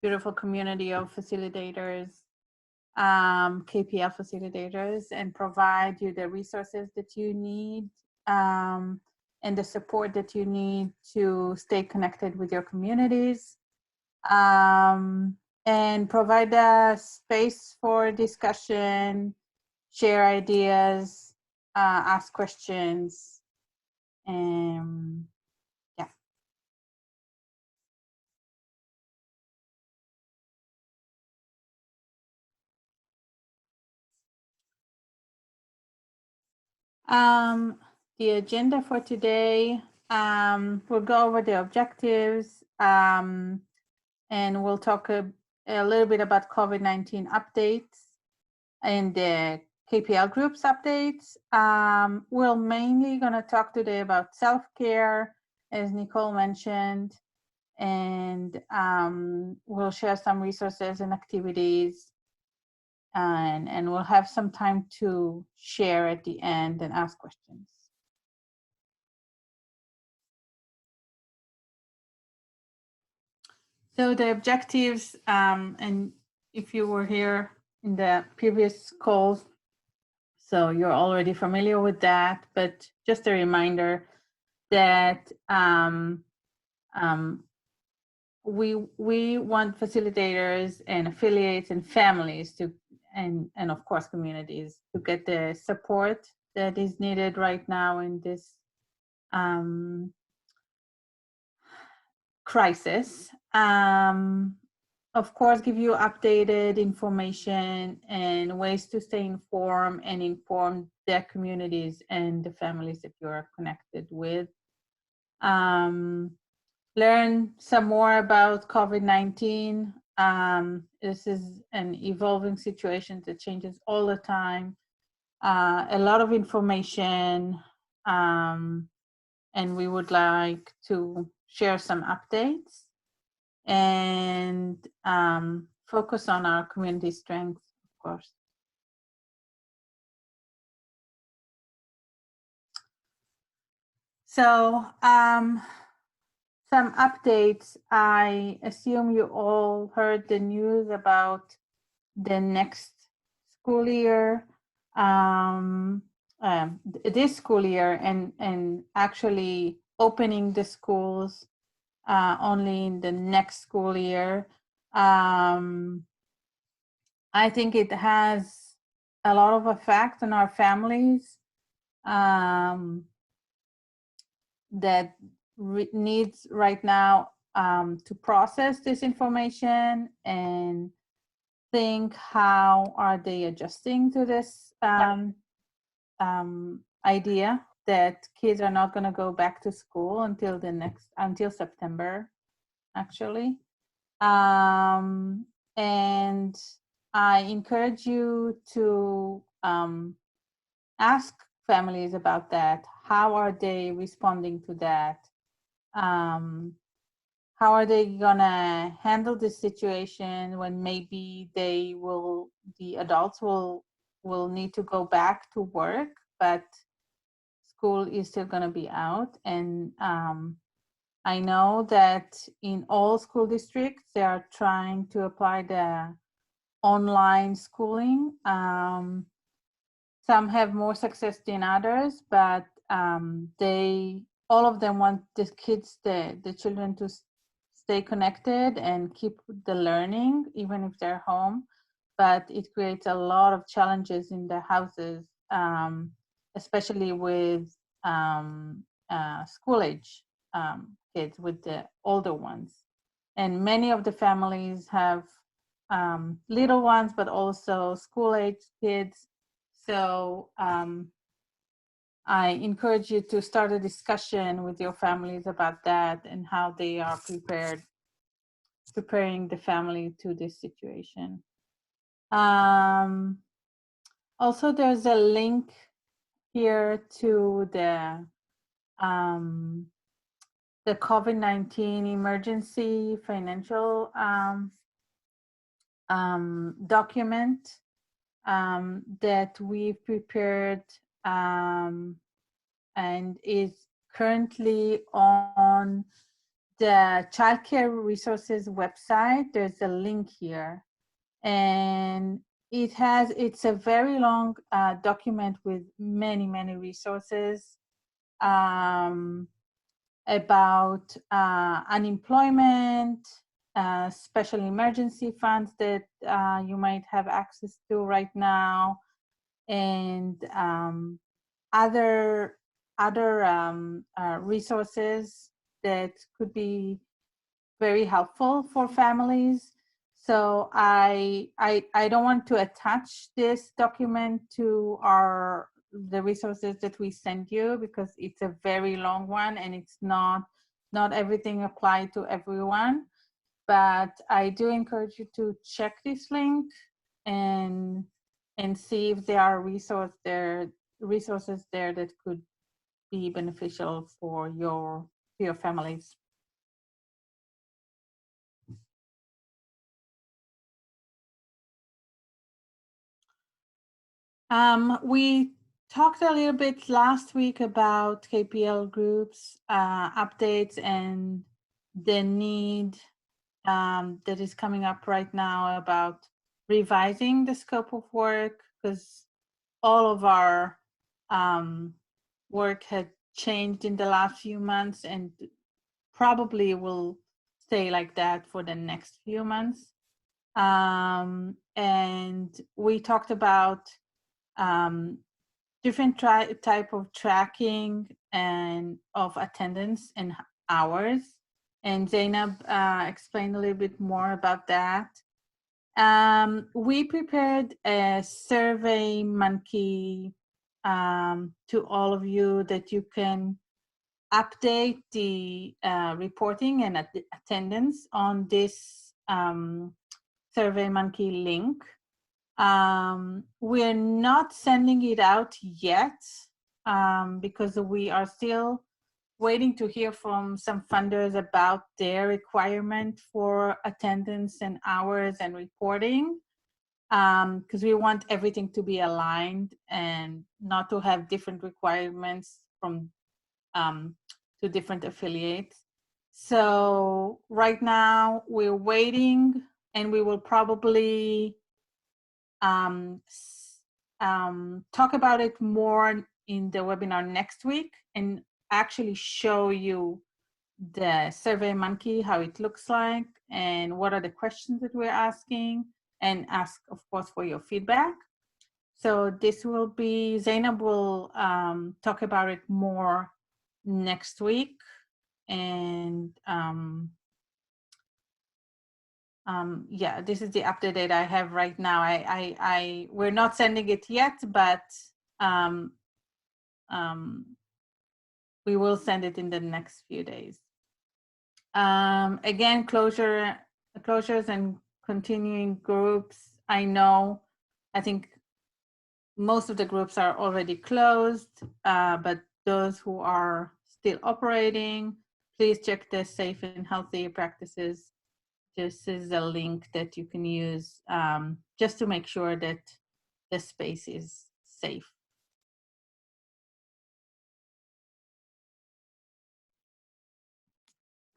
beautiful community of facilitators, KPL facilitators, and provide you the resources that you need and the support that you need to stay connected with your communities, and provide a space for discussion, share ideas, ask questions, and yeah. The agenda for today, we'll go over the objectives, and we'll talk a little bit about COVID-19 updates and the KPL Groups updates. We're mainly going to talk today about self-care, as Nicole mentioned, and we'll share some resources and activities, and we'll have some time to share at the end and ask questions. So the objectives, and if you were here in the previous calls, so you're already familiar with that, but just a reminder that we want facilitators and affiliates and families to, and of course communities, to get the support that is needed right now in this crisis. Of course, give you updated information and ways to stay informed and inform their communities and the families that you are connected with. Learn some more about COVID-19. This is an evolving situation that changes all the time. A lot of information, and we would like to share some updates and focus on our community strengths, of course. So some updates. I assume you all heard the news about the next school year, this school year, and actually opening the schools only in the next school year. I think it has a lot of effect on our families that needs right now to process this information and think how are they adjusting to this idea that kids are not going to go back to school until September, actually. And I encourage you to ask families about that. How are they responding to that? How are they gonna handle this situation when maybe the adults will need to go back to work, but school is still gonna be out? And I know that in all school districts, they are trying to apply the online schooling. Some have more success than others, but all of them want the kids, the children, to stay connected and keep the learning, even if they're home. But it creates a lot of challenges in the houses, especially with school age kids, with the older ones. And many of the families have little ones, but also school age kids. So I encourage you to start a discussion with your families about that and how they are preparing the family to this situation. Also, there's a link here to the COVID-19 emergency financial document that we've prepared and is currently on the childcare resources website, there's a link here, and it's a very long document with many resources about unemployment, special emergency funds that you might have access to right now, and other resources that could be very helpful for families. So I don't want to attach this document to the resources that we send you, because it's a very long one and it's not everything applied to everyone. But I do encourage you to check this link and see if there are resources there that could be beneficial for your families. We talked a little bit last week about KPL Groups updates and the need that is coming up right now about revising the scope of work, because all of our work had changed in the last few months and probably will stay like that for the next few months. And we talked about different type of tracking and of attendance and hours. And Zainab explained a little bit more about that. We prepared a survey monkey to all of you that you can update the reporting and attendance on this survey monkey link. We're not sending it out yet because we are still waiting to hear from some funders about their requirement for attendance and hours and reporting, because we want everything to be aligned and not to have different requirements from to different affiliates. So right now we're waiting, and we will probably talk about it more in the webinar next week and actually show you the survey monkey, how it looks like and what are the questions that we're asking, and ask, of course, for your feedback. So this will be, Zainab will talk about it more next week. And yeah, this is the update that I have right now. We're not sending it yet, but we will send it in the next few days. Again, closures and continuing groups. I think most of the groups are already closed, but those who are still operating, please check the safe and healthy practices. This is a link that you can use just to make sure that the space is safe.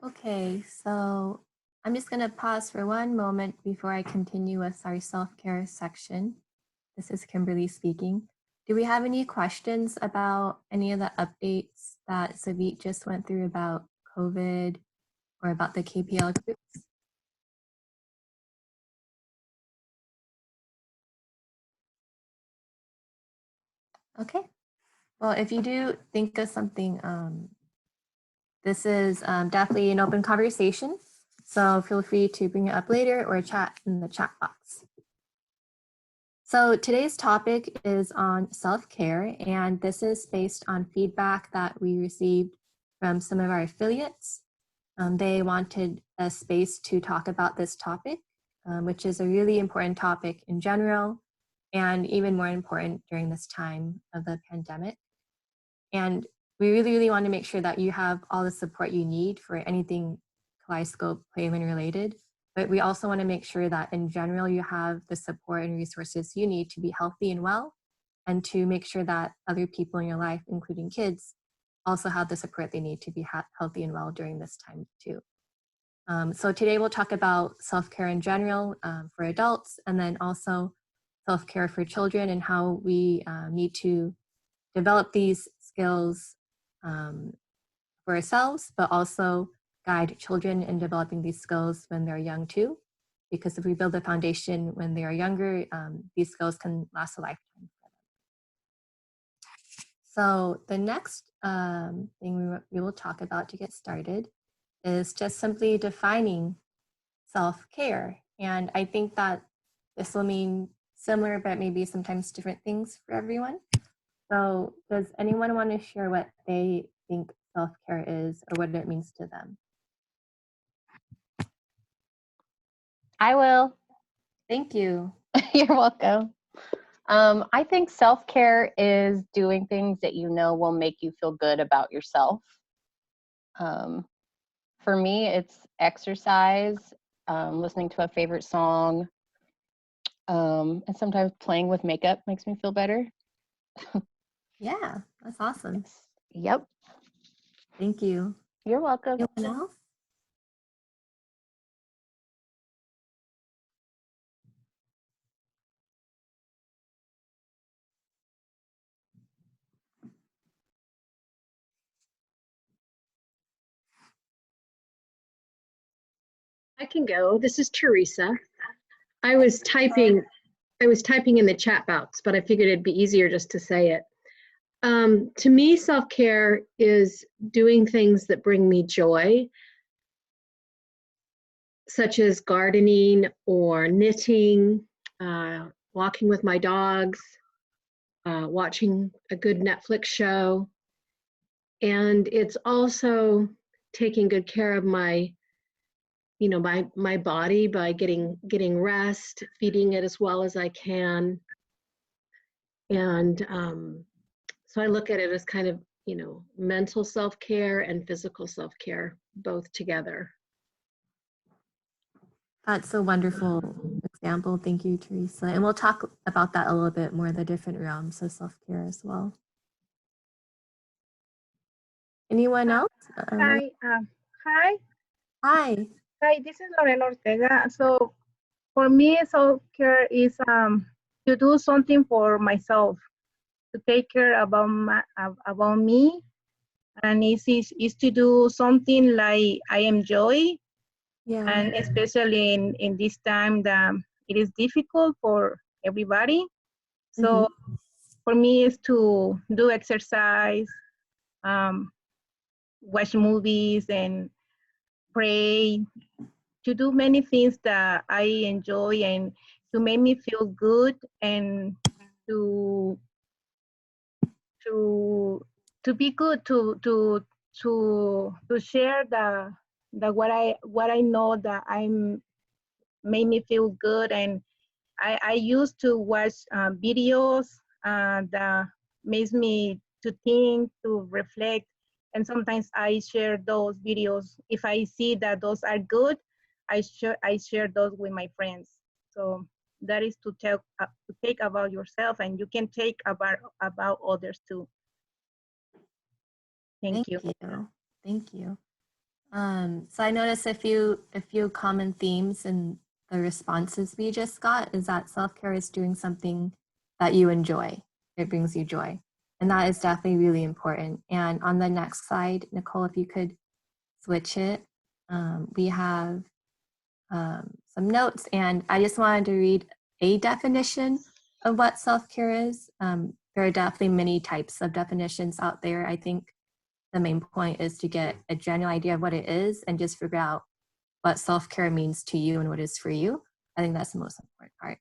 Okay, so I'm just going to pause for one moment before I continue with our self-care section. This is Kimberly speaking. Do we have any questions about any of the updates that Savit just went through about COVID or about the KPL groups? Okay, well, if you do think of something, this is definitely an open conversation. So feel free to bring it up later or chat in the chat box. So today's topic is on self-care, and this is based on feedback that we received from some of our affiliates. They wanted a space to talk about this topic, which is a really important topic in general, and even more important during this time of the pandemic. And we really want to make sure that you have all the support you need for anything Kaleidoscope Playland related. But we also want to make sure that in general, you have the support and resources you need to be healthy and well, and to make sure that other people in your life, including kids, also have the support they need to be healthy and well during this time too. So today we'll talk about self-care in general for adults, and then also self-care for children and how we need to develop these skills for ourselves, but also guide children in developing these skills when they're young too. Because if we build a foundation when they are younger, these skills can last a lifetime. So the next thing we will talk about to get started is just simply defining self-care. And I think that this will mean similar, but maybe sometimes different things for everyone. So does anyone want to share what they think self-care is or what it means to them? I will. Thank you. You're welcome. I think self-care is doing things that you know will make you feel good about yourself. For me, it's exercise, listening to a favorite song, and sometimes playing with makeup makes me feel better. Yeah, that's awesome. Yep. Thank you. You're welcome. Anyone else? I can go. This is Teresa. I was typing in the chat box, but I figured it'd be easier just to say it. To me, self-care is doing things that bring me joy, such as gardening or knitting, walking with my dogs, watching a good Netflix show. And it's also taking good care of my body by getting rest, feeding it as well as I can. And so I look at it as kind of, mental self-care and physical self-care both together. That's a wonderful example. Thank you, Teresa. And we'll talk about that a little bit more, the different realms of self-care as well. Anyone else? Hi. Hi. Hi. Hi, this is Lorena Ortega. So for me, self-care is to do something for myself, to take care about me, and is to do something like I enjoy, Yeah. and especially in this time that it is difficult for everybody. So for me, is to do exercise, watch movies, and pray, to do many things that I enjoy and to make me feel good, and to be good, to share the what I know that I'm made me feel good. And I used to watch videos that makes me to think, to reflect, and sometimes I share those videos. If I see that those are good, I share those with my friends. So that is to take about yourself, and you can take about others too. Thank you. Thank you. So I noticed a few common themes in the responses we just got is that self-care is doing something that you enjoy. It brings you joy. And that is definitely really important. And on the next slide, Nicole, if you could switch it, we have some notes, and I just wanted to read a definition of what self-care is. There are definitely many types of definitions out there. I think the main point is to get a general idea of what it is and just figure out what self-care means to you and what is for you. I think that's the most important part.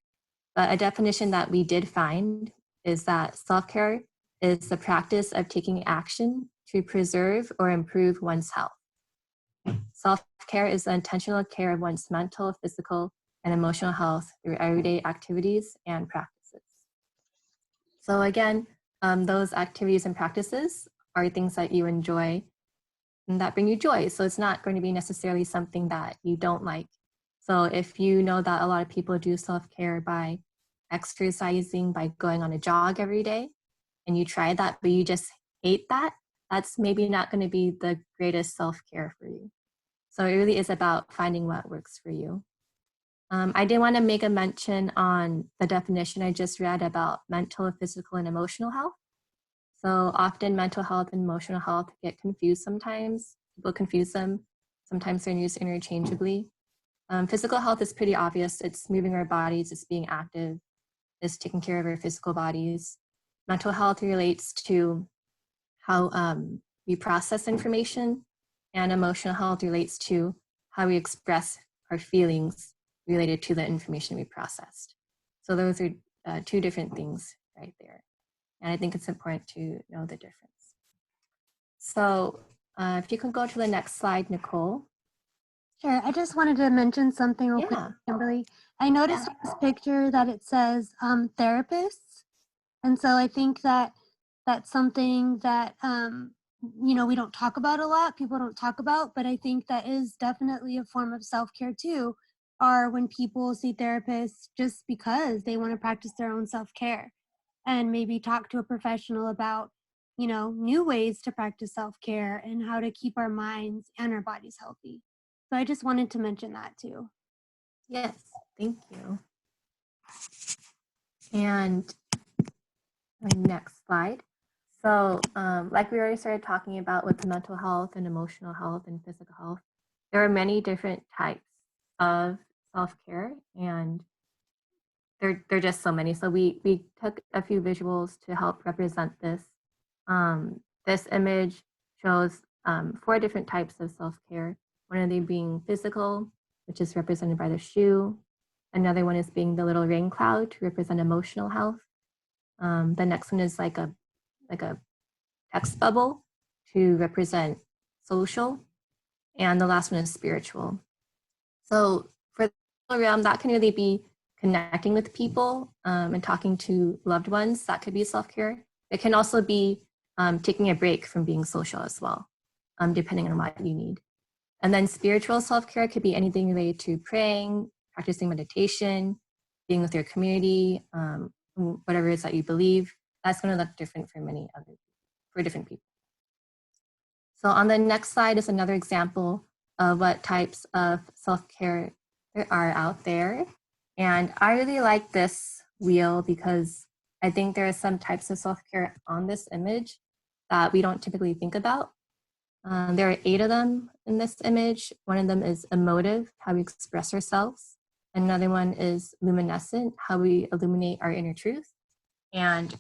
But a definition that we did find is that self-care is the practice of taking action to preserve or improve one's health. Self-care is the intentional care of one's mental, physical, and emotional health through everyday activities and practices. So again, those activities and practices are things that you enjoy and that bring you joy. So it's not going to be necessarily something that you don't like. So if you know that a lot of people do self-care by exercising, by going on a jog every day, and you try that, but you just hate that, that's maybe not going to be the greatest self-care for you. So it really is about finding what works for you. I did want to make a mention on the definition I just read about mental, physical, and emotional health. So often mental health and emotional health get confused sometimes. People confuse them. Sometimes they're used interchangeably. Physical health is pretty obvious. It's moving our bodies, it's being active, it's taking care of our physical bodies. Mental health relates to how we process information, and emotional health relates to how we express our feelings related to the information we processed. So those are two different things right there. And I think it's important to know the difference. So if you can go to the next slide, Nicole. Sure. I just wanted to mention something real quick, Yeah. Kimberly. I noticed in this picture that it says therapists. And so I think that that's something that, you know, we don't talk about a lot, people don't talk about, but I think that is definitely a form of self-care too, or when people see therapists just because they want to practice their own self-care and maybe talk to a professional about, you know, new ways to practice self-care and how to keep our minds and our bodies healthy. So I just wanted to mention that too. Yes, thank you. And the next slide. So like we already started talking about with the mental health and emotional health and physical health, there are many different types of self-care, and they're just so many. So we took a few visuals to help represent this. This image shows 4 different types of self-care. One of them being physical, which is represented by the shoe. Another one is being the little rain cloud to represent emotional health. The next one is like a text bubble to represent social. And the last one is spiritual. So for the realm, that can really be connecting with people and talking to loved ones. That could be self-care. It can also be taking a break from being social as well, depending on what you need. And then spiritual self-care could be anything related to praying, practicing meditation, being with your community, whatever it is that you believe. That's going to look different for different people. So on the next slide is another example of what types of self-care there are out there. And I really like this wheel because I think there are some types of self-care on this image that we don't typically think about. There are 8 of them in this image. One of them is emotive, how we express ourselves. Another one is luminescent, how we illuminate our inner truth. And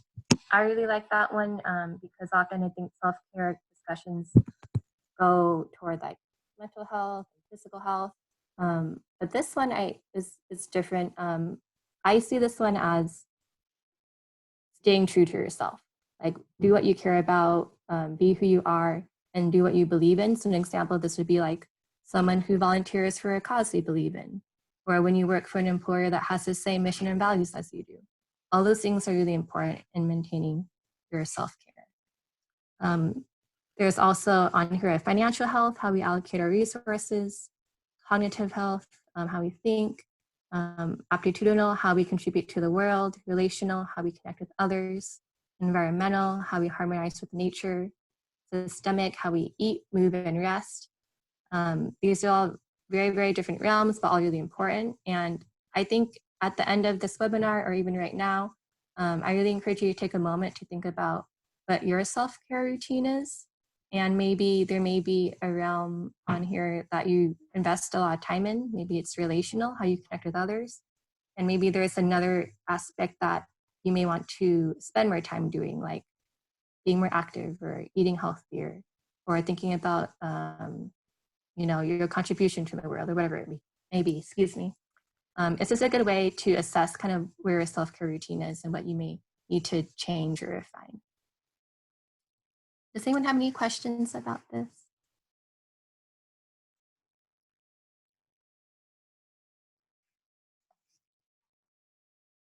I really like that one because often I think self-care discussions go toward like mental health, physical health. But this one is different. I see this one as staying true to yourself. Like do what you care about, be who you are, and do what you believe in. So an example of this would be like someone who volunteers for a cause they believe in, or when you work for an employer that has the same mission and values as you do. All those things are really important in maintaining your self-care. There's also on here financial health, how we allocate our resources, cognitive health, how we think, aptitudinal, how we contribute to the world, relational, how we connect with others, environmental, how we harmonize with nature, systemic, how we eat, move, and rest. These are all very, very different realms, but all really important. And I think at the end of this webinar, or even right now, I really encourage you to take a moment to think about what your self-care routine is. And maybe there may be a realm on here that you invest a lot of time in. Maybe it's relational, how you connect with others. And maybe there's another aspect that you may want to spend more time doing, like being more active or eating healthier, or thinking about your contribution to the world, or whatever it may be, excuse me. It's just a good way to assess kind of where a self-care routine is and what you may need to change or refine. Does anyone have any questions about this?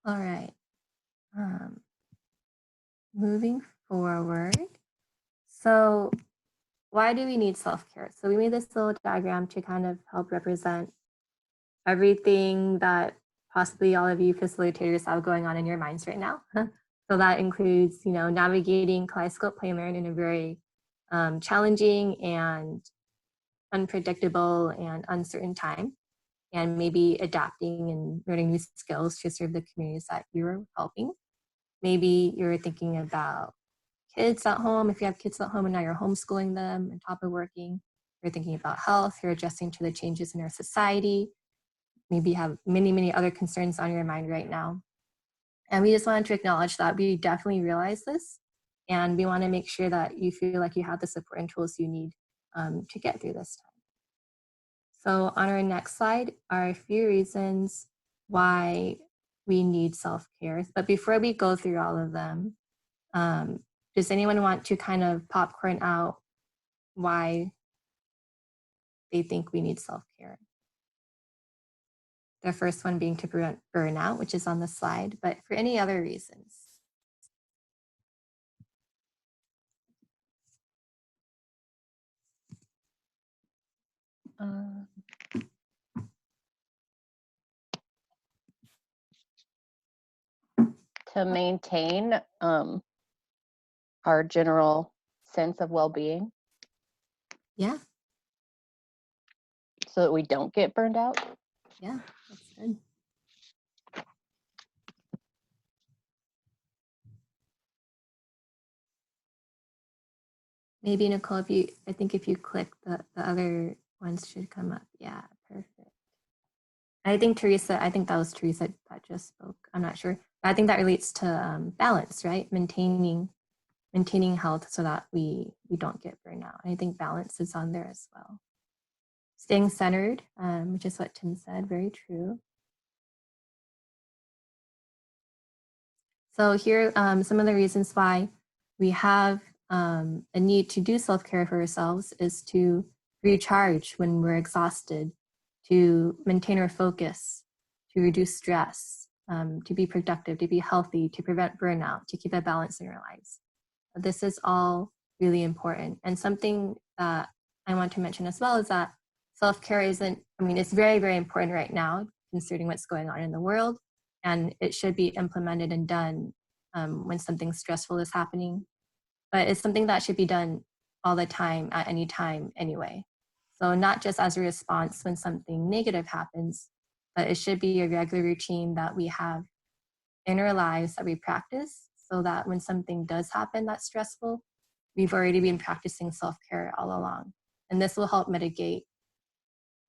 All right. Moving forward. So why do we need self-care? So we made this little diagram to kind of help represent everything that possibly all of you facilitators have going on in your minds right now. So that includes, navigating Kaleidoscope Play and Learn in a very challenging and unpredictable and uncertain time, and maybe adapting and learning new skills to serve the communities that you're helping. Maybe you're thinking about kids at home. If you have kids at home and now you're homeschooling them on top of working, you're thinking about health, you're adjusting to the changes in our society. Maybe you have many, many other concerns on your mind right now. And we just wanted to acknowledge that we definitely realize this. And we want to make sure that you feel like you have the support and tools you need to get through this time. So on our next slide are a few reasons why we need self-care. But before we go through all of them, does anyone want to kind of popcorn out why they think we need self-care? The first one being to prevent burnout, which is on the slide, but for any other reasons. To maintain our general sense of well-being, Yeah, so that we don't get burned out. yeah, that's good. Maybe Nicole, I think if you click the other ones should come up. Yeah, perfect. I think that was Teresa that just spoke. I'm not sure. But I think that relates to balance, right? Maintaining health so that we don't get burnout. And I think balance is on there as well. Staying centered, which is what Tim said, very true. So here some of the reasons why we have a need to do self-care for ourselves is to recharge when we're exhausted, to maintain our focus, to reduce stress, to be productive, to be healthy, to prevent burnout, to keep a balance in our lives. This is all really important. And something that I want to mention as well is that self-care it's very, very important right now, considering what's going on in the world. And it should be implemented and done when something stressful is happening. But it's something that should be done all the time, at any time anyway. So not just as a response when something negative happens, but it should be a regular routine that we have in our lives that we practice, so that when something does happen that's stressful, we've already been practicing self-care all along. And this will help mitigate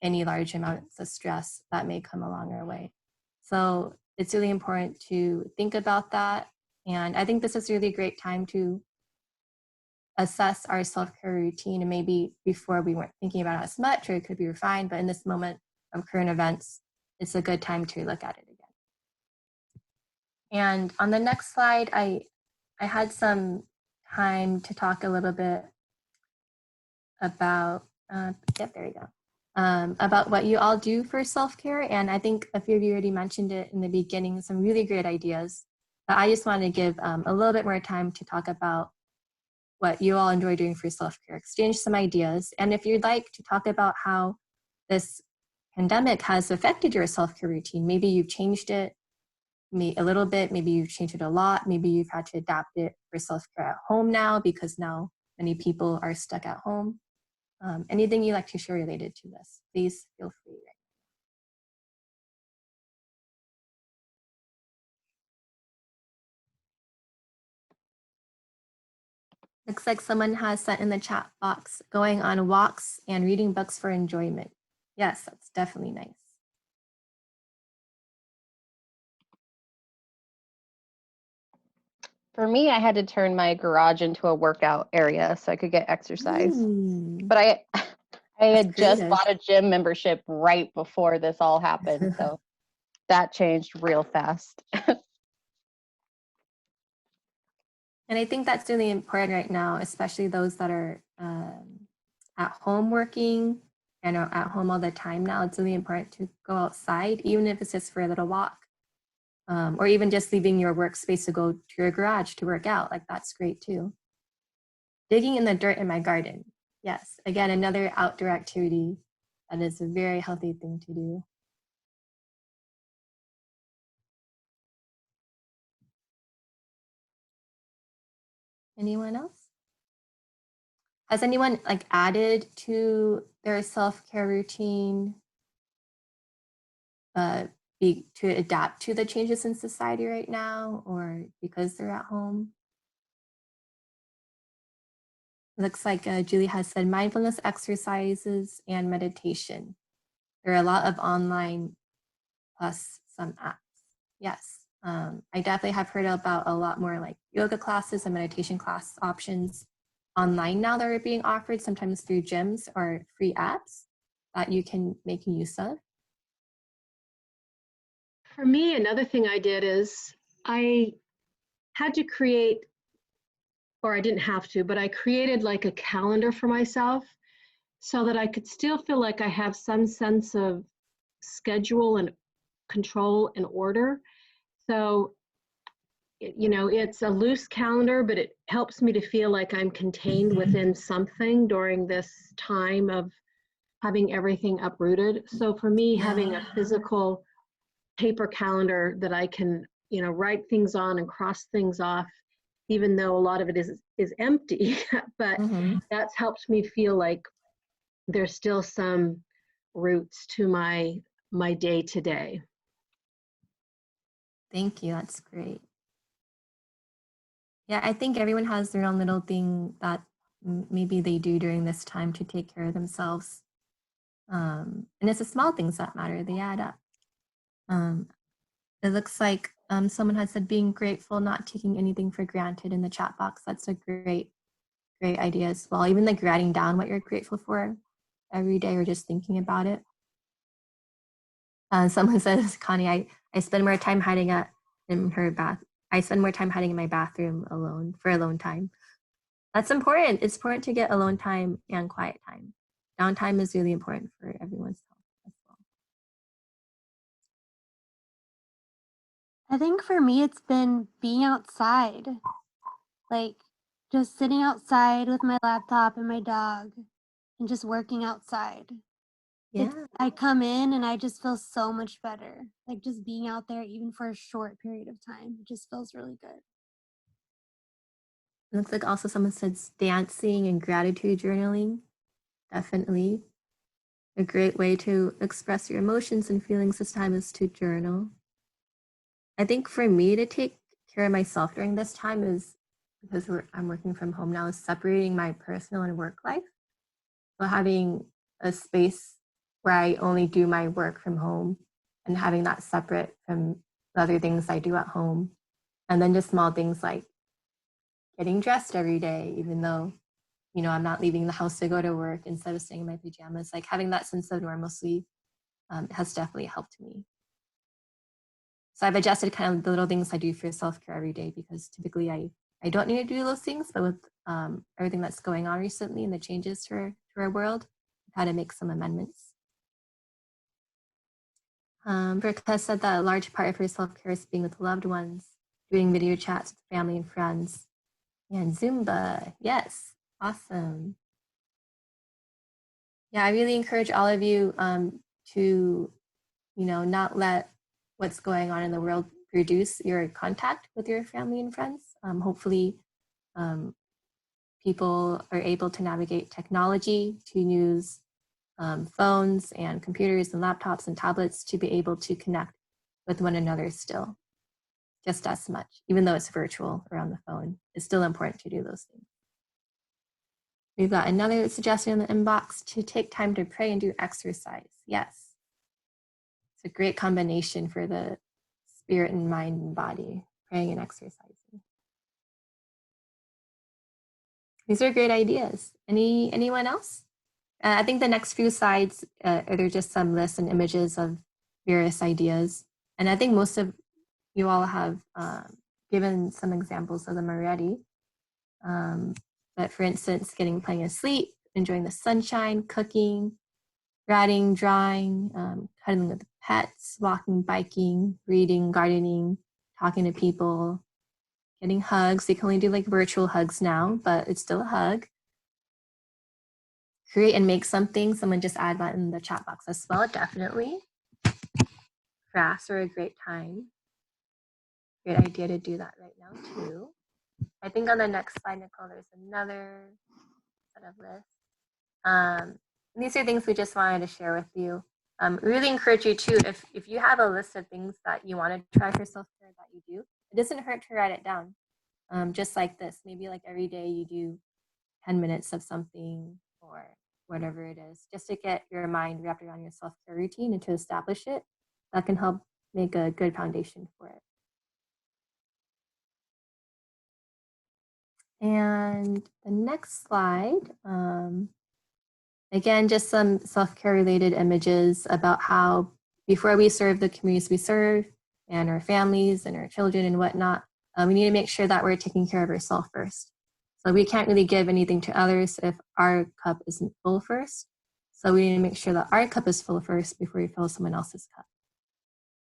any large amounts of stress that may come along our way. So it's really important to think about that. And I think this is a really great time to assess our self-care routine. And maybe before we weren't thinking about it as much, or it could be refined, but in this moment of current events, it's a good time to look at it again. And on the next slide, I had some time to talk a little bit about, there you go, about what you all do for self-care. And I think a few of you already mentioned it in the beginning, some really great ideas. But I just want to give a little bit more time to talk about what you all enjoy doing for self-care, exchange some ideas. And if you'd like to talk about how this pandemic has affected your self-care routine, maybe you've changed it a little bit, maybe you've changed it a lot, maybe you've had to adapt it for self-care at home now because now many people are stuck at home. Anything you'd like to share related to this, please feel free. Looks like someone has sent in the chat box, going on walks and reading books for enjoyment. Yes, that's definitely nice. For me, I had to turn my garage into a workout area so I could get exercise. But I had just bought a gym membership right before this all happened, so that changed real fast. And I think that's really important right now, especially those that are at home working and are at home all the time now. It's really important to go outside, even if it's just for a little walk, or even just leaving your workspace to go to your garage to work out. Like, that's great too. Digging in the dirt in my garden. Yes, again, another outdoor activity that is a very healthy thing to do. Anyone else? Has anyone like added to their self-care routine to adapt to the changes in society right now, or because they're at home? It looks like Julie has said mindfulness exercises and meditation. There are a lot of online plus some apps. Yes, I definitely have heard about a lot more like yoga classes and meditation class options online now that are being offered, sometimes through gyms or free apps that you can make use of. For me, another thing I did is I had to create, or I didn't have to, but I created like a calendar for myself so that I could still feel like I have some sense of schedule and control and order. So, you know, it's a loose calendar, but it helps me to feel like I'm contained within something during this time of having everything uprooted. So for me, having a physical paper calendar that I can, you know, write things on and cross things off, even though a lot of it is empty, but that's helped me feel like there's still some roots to my day to day. Thank you. That's great. Yeah, I think everyone has their own little thing that maybe they do during this time to take care of themselves. And it's the small things that matter, they add up. It looks like someone has said being grateful, not taking anything for granted in the chat box. That's a great idea as well. Even like writing down what you're grateful for every day or just thinking about it. Someone says, Connie, I spend more time hiding in her bath. I spend more time hiding in my bathroom alone for alone time. That's important. It's important to get alone time and quiet time. Downtime is really important for everyone's health as well. I think for me, it's been being outside, like just sitting outside with my laptop and my dog and just working outside. Yeah. I come in and I just feel so much better. Like just being out there, even for a short period of time, it just feels really good. It looks like also someone said dancing and gratitude journaling. Definitely. A great way to express your emotions and feelings this time is to journal. I think for me to take care of myself during this time is, because I'm working from home now, is separating my personal and work life. So having a space where I only do my work from home and having that separate from the other things I do at home. And then just small things like getting dressed every day, even though, you know, I'm not leaving the house to go to work instead of staying in my pajamas. Like having that sense of normalcy has definitely helped me. So I've adjusted kind of the little things I do for self-care every day, because typically I don't need to do those things, but with everything that's going on recently and the changes to our world, I've had to make some amendments. Brooke has said that a large part of her self-care is being with loved ones, doing video chats with family and friends, and Zumba. Yes, awesome. Yeah, I really encourage all of you to, you know, not let what's going on in the world reduce your contact with your family and friends. Hopefully, people are able to navigate technology to use phones and computers and laptops and tablets to be able to connect with one another still, just as much, even though it's virtual or on the phone. It's still important to do those things. We've got another suggestion in the inbox to take time to pray and do exercise. Yes. It's a great combination for the spirit and mind and body, praying and exercising. These are great ideas. Anyone else? I think the next few slides, they're just some lists and images of various ideas. And I think most of you all have given some examples of them already. But for instance, getting plenty of sleep, enjoying the sunshine, cooking, writing, drawing, cuddling with pets, walking, biking, reading, gardening, talking to people, getting hugs. You can only do like virtual hugs now, but it's still a hug. Create and make something. Someone just add that in the chat box as well, definitely. Crafts are a great time. Great idea to do that right now too. I think on the next slide, Nicole, there's another set of lists. These are things we just wanted to share with you. We really encourage you too, if you have a list of things that you want to try for self-care that you do, it doesn't hurt to write it down. Just like this, maybe like every day you do 10 minutes of something or whatever it is, just to get your mind wrapped around your self-care routine and to establish it. That can help make a good foundation for it. And the next slide, again, just some self-care related images about how before we serve the communities we serve and our families and our children and whatnot, we need to make sure that we're taking care of ourselves first. So we can't really give anything to others if our cup isn't full first. So we need to make sure that our cup is full first before we fill someone else's cup.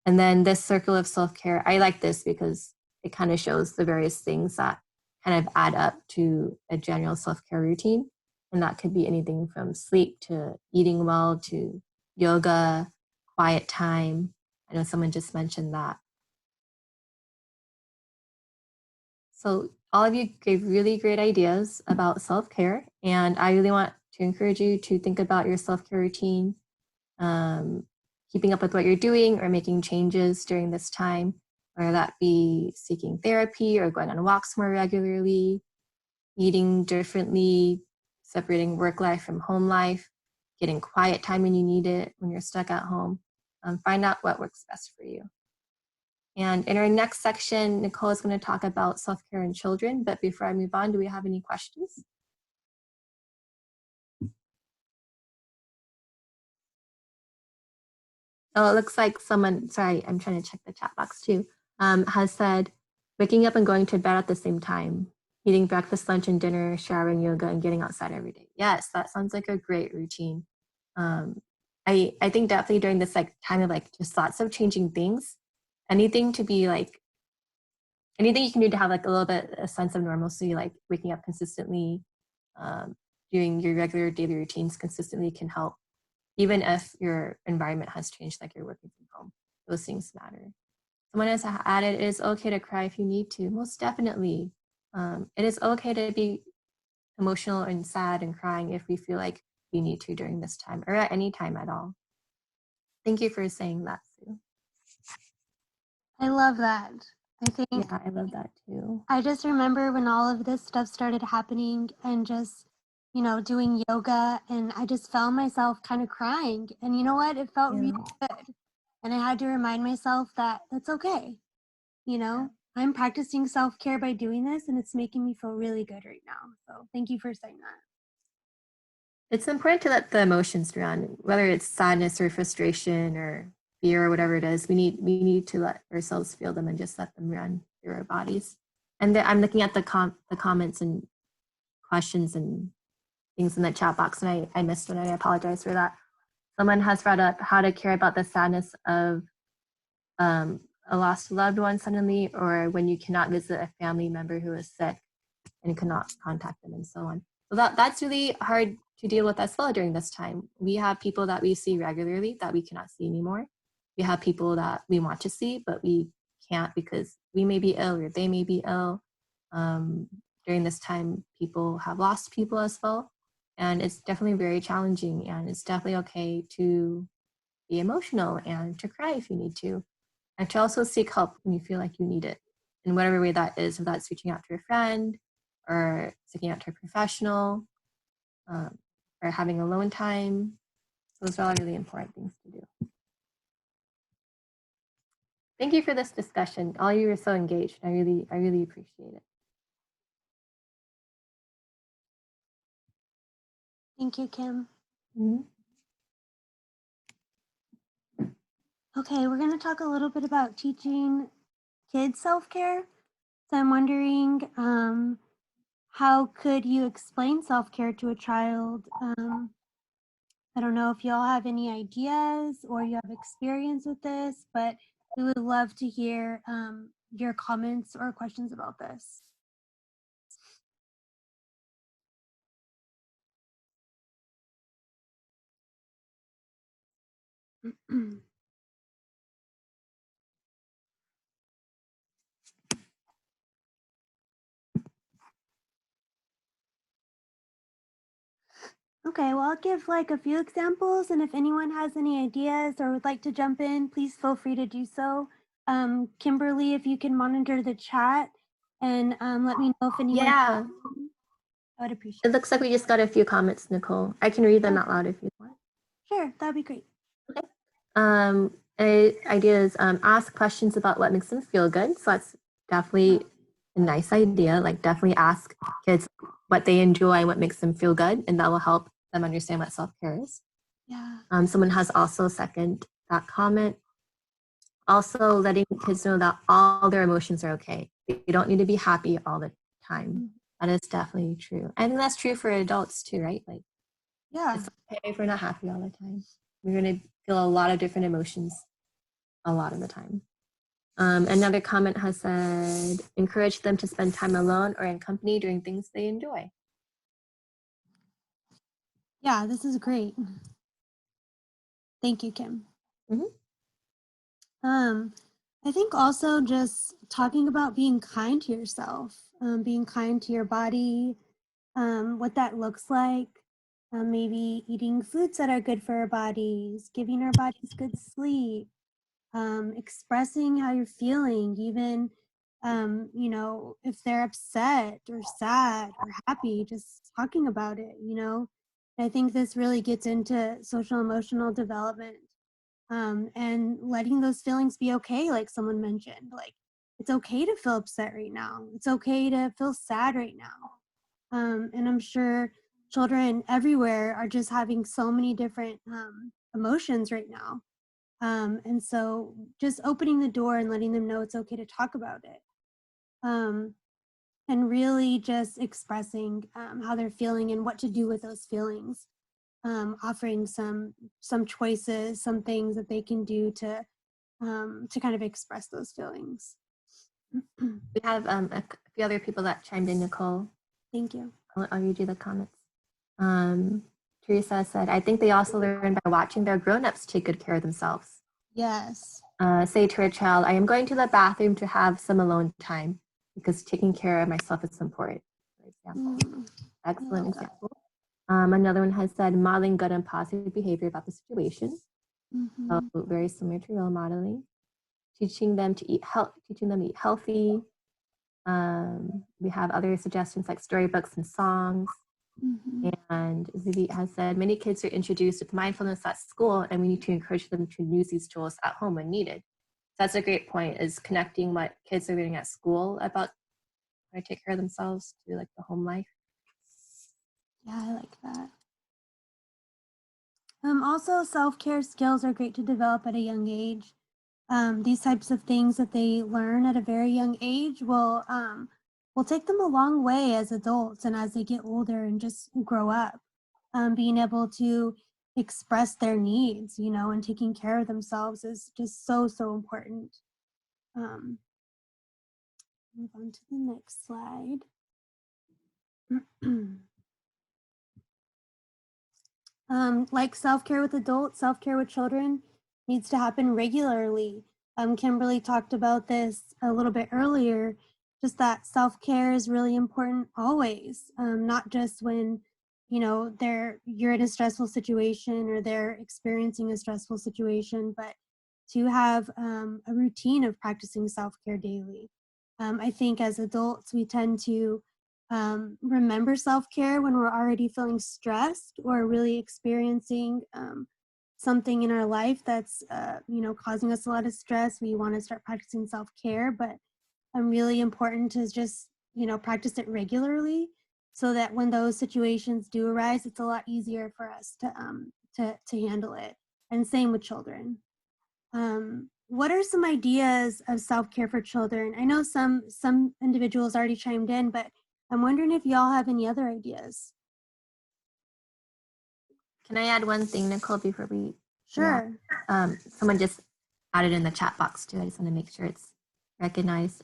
And then this circle of self-care, I like this because it kind of shows the various things that kind of add up to a general self-care routine. And that could be anything from sleep to eating well to yoga, quiet time. I know someone just mentioned that. So all of you gave really great ideas about self-care, and I really want to encourage you to think about your self-care routine, keeping up with what you're doing or making changes during this time, whether that be seeking therapy or going on walks more regularly, eating differently, separating work life from home life, getting quiet time when you need it, when you're stuck at home. Find out what works best for you. And in our next section, Nicole is going to talk about self-care in children. But before I move on, do we have any questions? Oh, it looks like someone, sorry, I'm trying to check the chat box too, has said, waking up and going to bed at the same time, eating breakfast, lunch, and dinner, showering, yoga, and getting outside every day. Yes, that sounds like a great routine. I think definitely during this like time of like just lots of changing things, anything to be like, anything you can do to have like a little bit a sense of normalcy, like waking up consistently, doing your regular daily routines consistently can help. Even if your environment has changed, like you're working from home, those things matter. Someone has added, it is okay to cry if you need to. Most definitely. It is okay to be emotional and sad and crying if we feel like we need to during this time or at any time at all. Thank you for saying that, Sue. I love that. I think Yeah, I love that too. I just remember when all of this stuff started happening and just, you know, doing yoga, and I just found myself kind of crying. And you know what? It felt really good. And I had to remind myself that that's okay. You know, I'm practicing self-care by doing this, and it's making me feel really good right now. So thank you for saying that. It's important to let the emotions run, whether it's sadness or frustration or fear or whatever it is. We need to let ourselves feel them and just let them run through our bodies. And I'm looking at the comments and questions and things in the chat box, and I missed one, and I apologize for that. Someone has brought up how to care about the sadness of a lost loved one suddenly, or when you cannot visit a family member who is sick and cannot contact them, and so on. So that's really hard to deal with as well during this time. We have people that we see regularly that we cannot see anymore. We have people that we want to see, but we can't because we may be ill or they may be ill. During this time, people have lost people as well. And it's definitely very challenging, and it's definitely okay to be emotional and to cry if you need to, and to also seek help when you feel like you need it in whatever way that is, if that's reaching out to a friend or seeking out to a professional, or having alone time. Those are all really important things to do. Thank you for this discussion. All you are so engaged. I really appreciate it. Thank you, Kim. Mm-hmm. Okay, we're going to talk a little bit about teaching kids self-care. So I'm wondering, how could you explain self-care to a child? I don't know if y'all have any ideas or you have experience with this, but we would love to hear your comments or questions about this. Okay, well, I'll give like a few examples, and if anyone has any ideas or would like to jump in, please feel free to do so. Kimberly, if you can monitor the chat and let me know if anyone. Yeah, I would appreciate it looks like we just got a few comments, Nicole. I can read them out loud if you want. Sure, that'd be great. Ideas, ask questions about what makes them feel good. So that's definitely a nice idea. Like definitely ask kids what they enjoy, what makes them feel good, and that will help them understand what self-care is. Yeah. Someone has also second that comment. Also letting kids know that all their emotions are okay. You don't need to be happy all the time. That is definitely true. I think that's true for adults too, right? Like, Yeah. it's okay if we're not happy all the time. We're going to feel a lot of different emotions a lot of the time. Another comment has said, encourage them to spend time alone or in company doing things they enjoy. Yeah, this is great. Thank you, Kim. I think also just talking about being kind to yourself, being kind to your body, what that looks like, maybe eating foods that are good for our bodies, giving our bodies good sleep, expressing how you're feeling, even, you know, if they're upset or sad or happy, just talking about it, you know. I think this really gets into social emotional development, and letting those feelings be okay, like someone mentioned. Like, it's okay to feel upset right now. It's okay to feel sad right now. And I'm sure children everywhere are just having so many different emotions right now. And so just opening the door and letting them know it's okay to talk about it. And really just expressing how they're feeling and what to do with those feelings. Offering some choices, some things that they can do to kind of express those feelings. We have a few other people that chimed in, Nicole. Thank you. I'll read you the comments. Teresa said, I think they also learn by watching their grown-ups take good care of themselves. Yes. Say to a child, I am going to the bathroom to have some alone time because taking care of myself is important. For example. Excellent example. Another one has said, modeling good and positive behavior about the situation. So very similar to role modeling. Teaching them to eat healthy. We have other suggestions like storybooks and songs. And Vivi has said, many kids are introduced with mindfulness at school, and we need to encourage them to use these tools at home when needed. So that's a great point, is connecting what kids are learning at school about how to take care of themselves to like the home life. Yeah, I like that. Also, self-care skills are great to develop at a young age. These types of things that they learn at a very young age will take them a long way as adults and as they get older and just grow up. Being able to express their needs, you know, and taking care of themselves is just so important. Move on to the next slide. Like self-care with adults, self-care with children needs to happen regularly. Kimberly talked about this a little bit earlier, just that self-care is really important always, not just when, you know, you're in a stressful situation or they're experiencing a stressful situation, but to have a routine of practicing self-care daily. I think as adults, we tend to remember self-care when we're already feeling stressed or really experiencing something in our life that's you know, causing us a lot of stress. We want to start practicing self-care, but really important to just, you know, practice it regularly so that when those situations do arise, it's a lot easier for us to handle it. And same with children. What are some ideas of self-care for children? I know some individuals already chimed in, but I'm wondering if y'all have any other ideas. Can I add one thing, Nicole, before we? Sure. Someone just added in the chat box too. I just want to make sure it's recognized.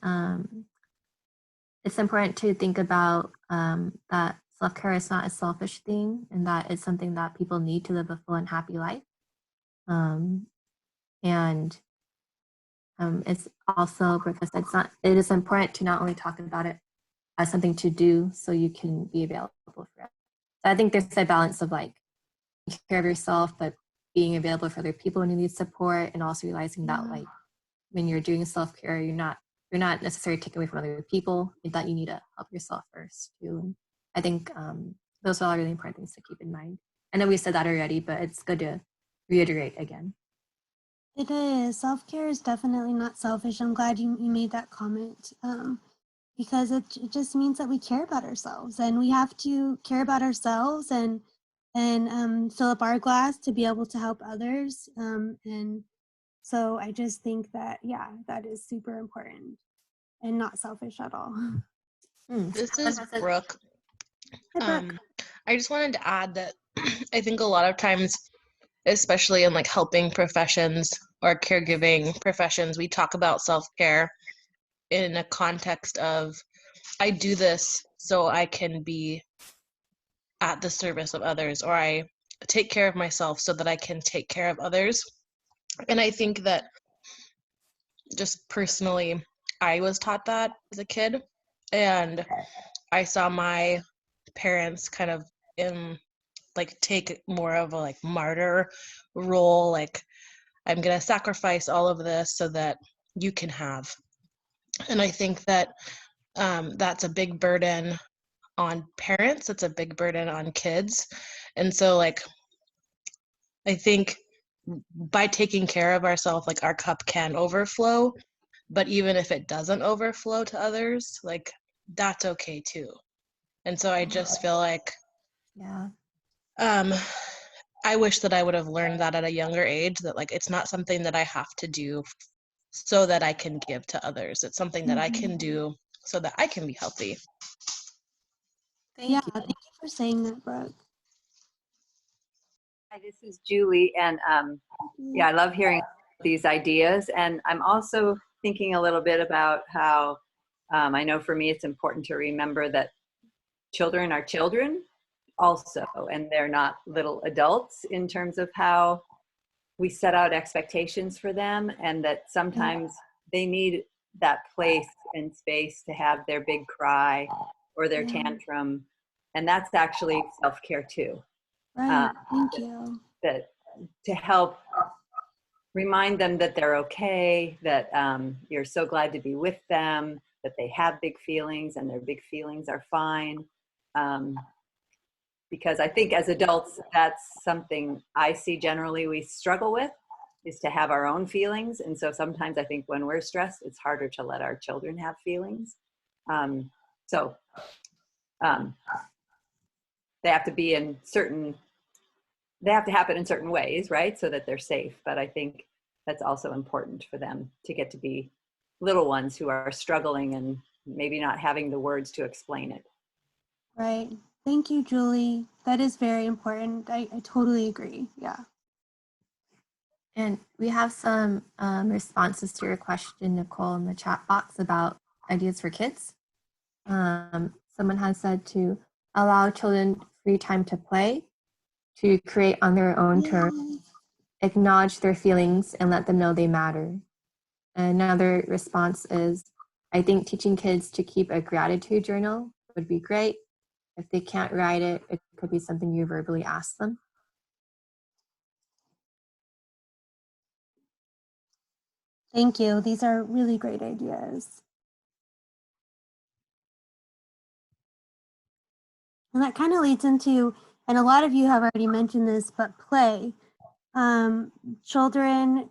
It's important to think about that self-care is not a selfish thing, and that it's something that people need to live a full and happy life. It's also, because it is important to not only talk about it as something to do so you can be available for So I think there's a balance of like taking care of yourself, but being available for other people when you need support, and also realizing that like when you're doing self-care, you're not necessarily taking away from other people, and that you need to help yourself first too. And I think those are all really important things to keep in mind. I know we said that already, but it's good to reiterate again. It is. Self-care is definitely not selfish. I'm glad you made that comment, because it just means that we care about ourselves, and we have to care about ourselves and fill up our glass to be able to help others. And so I just think that, yeah, that is super important and not selfish at all. This is Brooke. Hi, Brooke. I just wanted to add that I think a lot of times, especially in like helping professions or caregiving professions, we talk about self-care in a context of, I do this so I can be at the service of others, or I take care of myself so that I can take care of others. And I think that just personally, I was taught that as a kid, and I saw my parents kind of take more of a like martyr role, like I'm gonna sacrifice all of this so that you can have. And I think that that's a big burden on parents, it's a big burden on kids. And so like I think by taking care of ourselves, like our cup can overflow, but even if it doesn't overflow to others, like that's okay too. And so I just feel like I wish that I would have learned that at a younger age, that like it's not something that I have to do so that I can give to others. It's something that I can do so that I can be healthy. Thank you for saying that, Brooke. Hi, this is Julie, and yeah, I love hearing these ideas, and I'm also thinking a little bit about how I know for me it's important to remember that children are children also, and they're not little adults in terms of how we set out expectations for them, and that sometimes they need that place and space to have their big cry or their tantrum, and that's actually self-care too. Right, thank you. That to help remind them that they're okay, that you're so glad to be with them, that they have big feelings and their big feelings are fine. Because I think as adults, that's something I see generally we struggle with, is to have our own feelings. And so sometimes I think when we're stressed, it's harder to let our children have feelings. They have to be in certain, they have to happen in certain ways, right? So that they're safe. But I think that's also important for them to get to be little ones who are struggling and maybe not having the words to explain it. Right. Thank you, Julie. That is very important. I totally agree. Yeah. And we have some responses to your question, Nicole, in the chat box about ideas for kids. Someone has said to allow children free time to play, to create on their own terms, acknowledge their feelings, and let them know they matter. Another response is, I think teaching kids to keep a gratitude journal would be great. If they can't write it, it could be something you verbally ask them. Thank you. These are really great ideas. And that kind of leads into, and a lot of you have already mentioned this, but play. Children,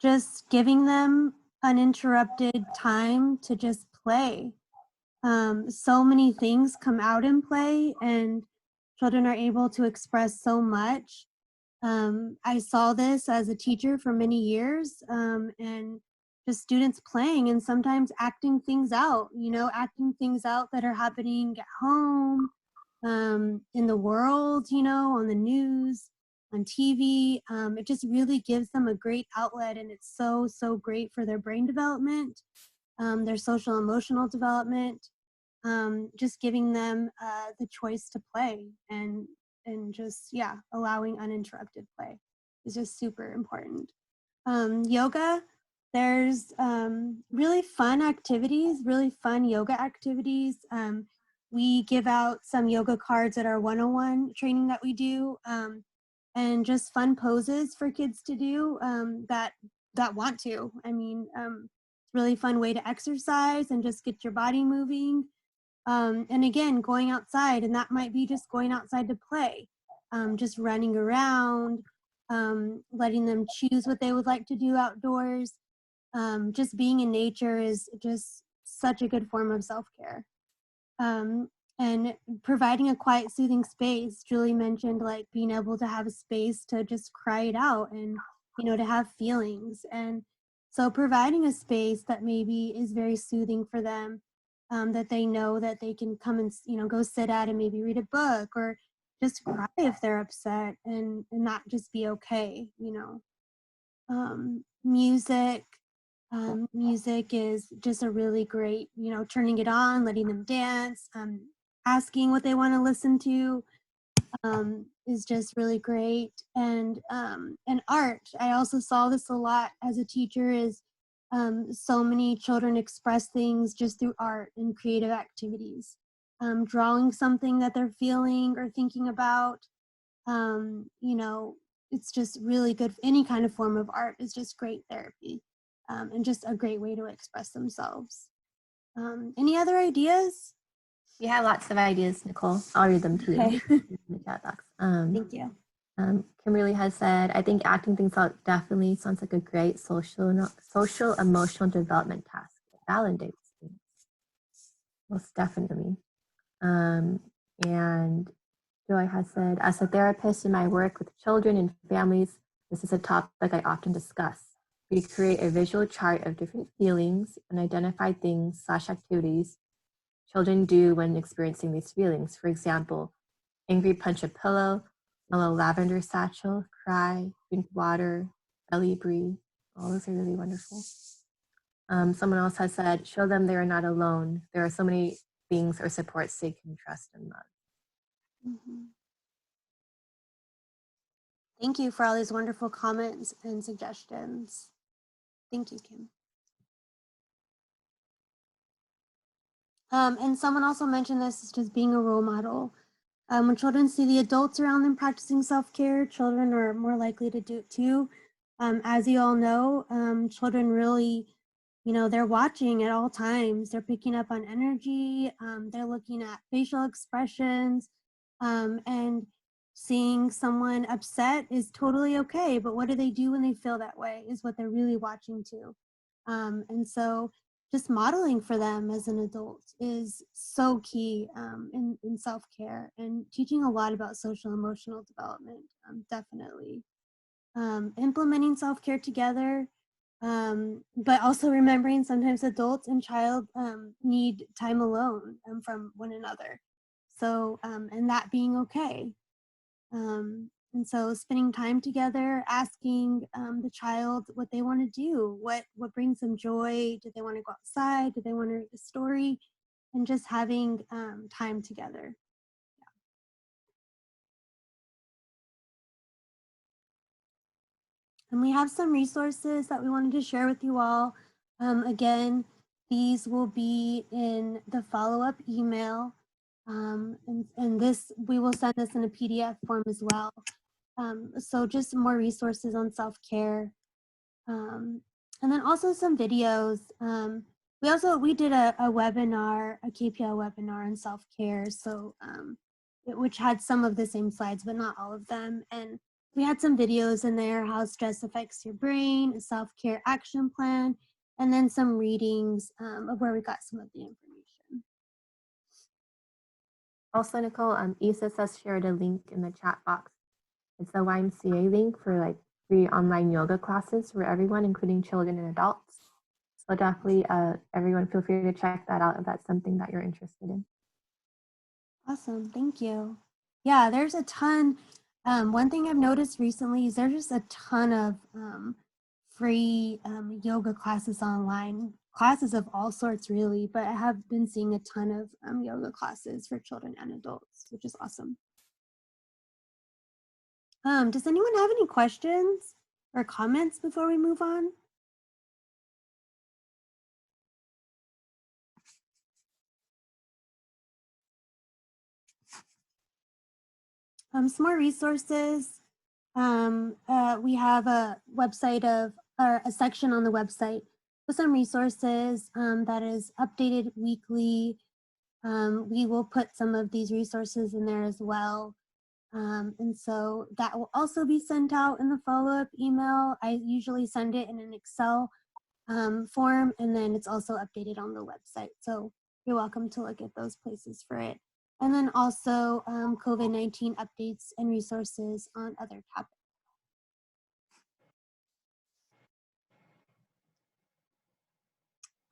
just giving them uninterrupted time to just play. So many things come out in play, and children are able to express so much. I saw this as a teacher for many years, and just students playing and sometimes acting things out, acting things out that are happening at home, in the world, on the news, on TV. It just really gives them a great outlet, and it's so, so great for their brain development, their social emotional development, just giving them the choice to play and just, allowing uninterrupted play is just super important. Yoga, there's really fun activities, really fun yoga activities. we give out some yoga cards at our 101 training that we do, and just fun poses for kids to do that want to. I mean, really fun way to exercise and just get your body moving. And again, going outside, and that might be just going outside to play, just running around, letting them choose what they would like to do outdoors. Just being in nature is just such a good form of self-care. And providing a quiet, soothing space. Julie mentioned like being able to have a space to just cry it out and, you know, to have feelings. And so providing a space that maybe is very soothing for them, that they know that they can come and, you know, go sit at and maybe read a book or just cry if they're upset and not just be okay, you know. Music. Music is just a really great, you know, turning it on, letting them dance, asking what they want to listen to, is just really great. And art, I also saw this a lot as a teacher, is so many children express things just through art and creative activities. Drawing something that they're feeling or thinking about, you know, it's just really good. Any kind of form of art is just great therapy, and just a great way to express themselves. Any other ideas? We have lots of ideas, Nicole. I'll read them to you Okay. in the chat box. Thank you. Kimberly has said, I think acting things out definitely sounds like a great social emotional development task. It validates things. Most definitely. And Joy has said, as a therapist in my work with children and families, this is a topic I often discuss. We create a visual chart of different feelings and identify things/activities children do when experiencing these feelings. For example, angry punch a pillow, mellow lavender satchel, cry, drink water, belly breathe. All those are really wonderful. Someone else has said, show them they are not alone. There are so many things or supports they can trust and love. Mm-hmm. Thank you for all these wonderful comments and suggestions. Thank you, Kim. And someone also mentioned this is just being a role model. When children see the adults around them practicing self-care, children are more likely to do it too. As you all know, children really, you know, they're watching at all times. They're picking up on energy. They're looking at facial expressions, and seeing someone upset is totally okay. But what do they do when they feel that way is what they're really watching too. And so just modeling for them as an adult is so key, in self-care and teaching a lot about social emotional development, definitely. Implementing self-care together, but also remembering sometimes adults and child need time alone from one another. So, and that being okay. And so spending time together, asking the child what they want to do, what brings them joy. Do they want to go outside? Do they want to read a story? And just having time together. And we have some resources that we wanted to share with you all. Again, these will be in the follow-up email. And this, we will send this in a PDF form as well. So just more resources on self-care. And then also some videos. We did a webinar, a KPL webinar on self-care. So which had some of the same slides, but not all of them. And we had some videos in there, how stress affects your brain, a self-care action plan, and then some readings of where we got some of the information. Also, Nicole, Isis has shared a link in the chat box. It's the YMCA link for like free online yoga classes for everyone, including children and adults. So definitely, everyone feel free to check that out if that's something that you're interested in. Awesome, thank you. Yeah, there's a ton. One thing I've noticed recently is there's just a ton of free yoga classes online, classes of all sorts really, but I have been seeing a ton of yoga classes for children and adults, which is awesome. Does anyone have any questions or comments before we move on? some more resources. We have a website or a section on the website with some resources that is updated weekly. We will put some of these resources in there as well. And so that will also be sent out in the follow-up email. I usually send it in an Excel form, and then it's also updated on the website. So you're welcome to look at those places for it. And then also COVID-19 updates and resources on other topics.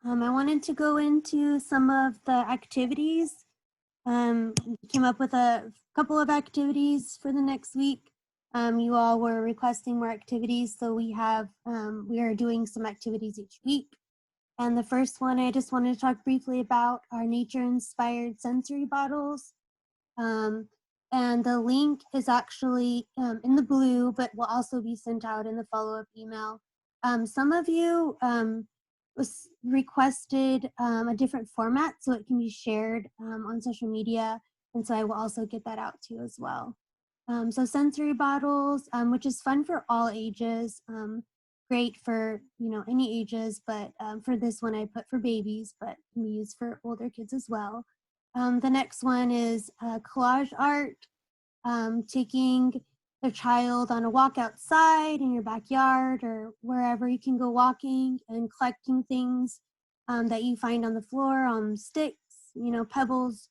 I wanted to go into some of the activities. Came up with a couple of activities for the next week. You all were requesting more activities, so we are doing some activities each week. And the first one I just wanted to talk briefly about are nature-inspired sensory bottles. And the link is actually in the blue, but will also be sent out in the follow-up email. Some of you was requested a different format so it can be shared on social media. And so I will also get that out to you as well. So sensory bottles, which is fun for all ages, great for any ages, but for this one I put for babies, but can be used for older kids as well. The next one is collage art, taking the child on a walk outside in your backyard or wherever you can go walking and collecting things that you find on the floor, on sticks, pebbles,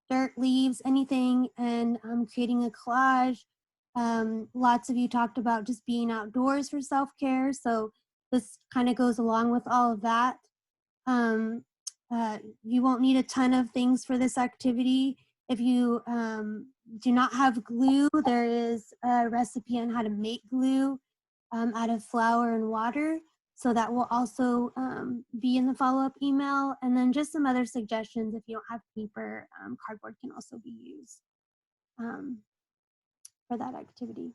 dirt, leaves, anything, and creating a collage. Lots of you talked about just being outdoors for self-care, so this kind of goes along with all of that. You won't need a ton of things for this activity. If you do not have glue, there is a recipe on how to make glue out of flour and water. So that will also be in the follow-up email. And then just some other suggestions. If you don't have paper, cardboard can also be used for that activity.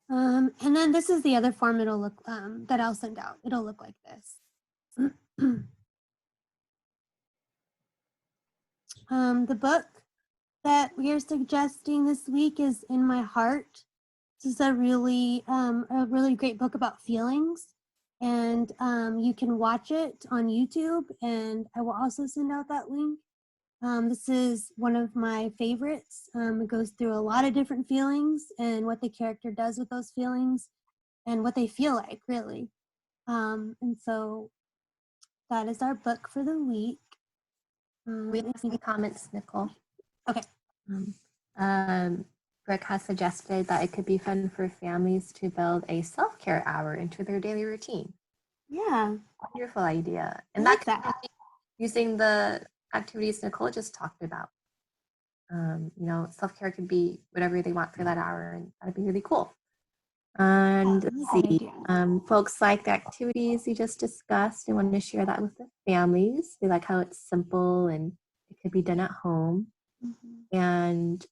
And then this is the other form it'll look that I'll send out. It'll look like this. The book that we are suggesting this week is In My Heart. This is a really great book about feelings, and you can watch it on YouTube, and I will also send out that link. This is one of my favorites. It goes through a lot of different feelings and what the character does with those feelings and what they feel like, really. And so that is our book for the week. We have some comments, Nicole. Okay. Greg has suggested that it could be fun for families to build a self-care hour into their daily routine. Yeah. Wonderful idea. And I like that. Using the activities Nicole just talked about. Self-care could be whatever they want for that hour, and that'd be really cool. And let's see, folks like the activities you just discussed and want to share that with the families. They like how it's simple and it could be done at home. Mm-hmm. And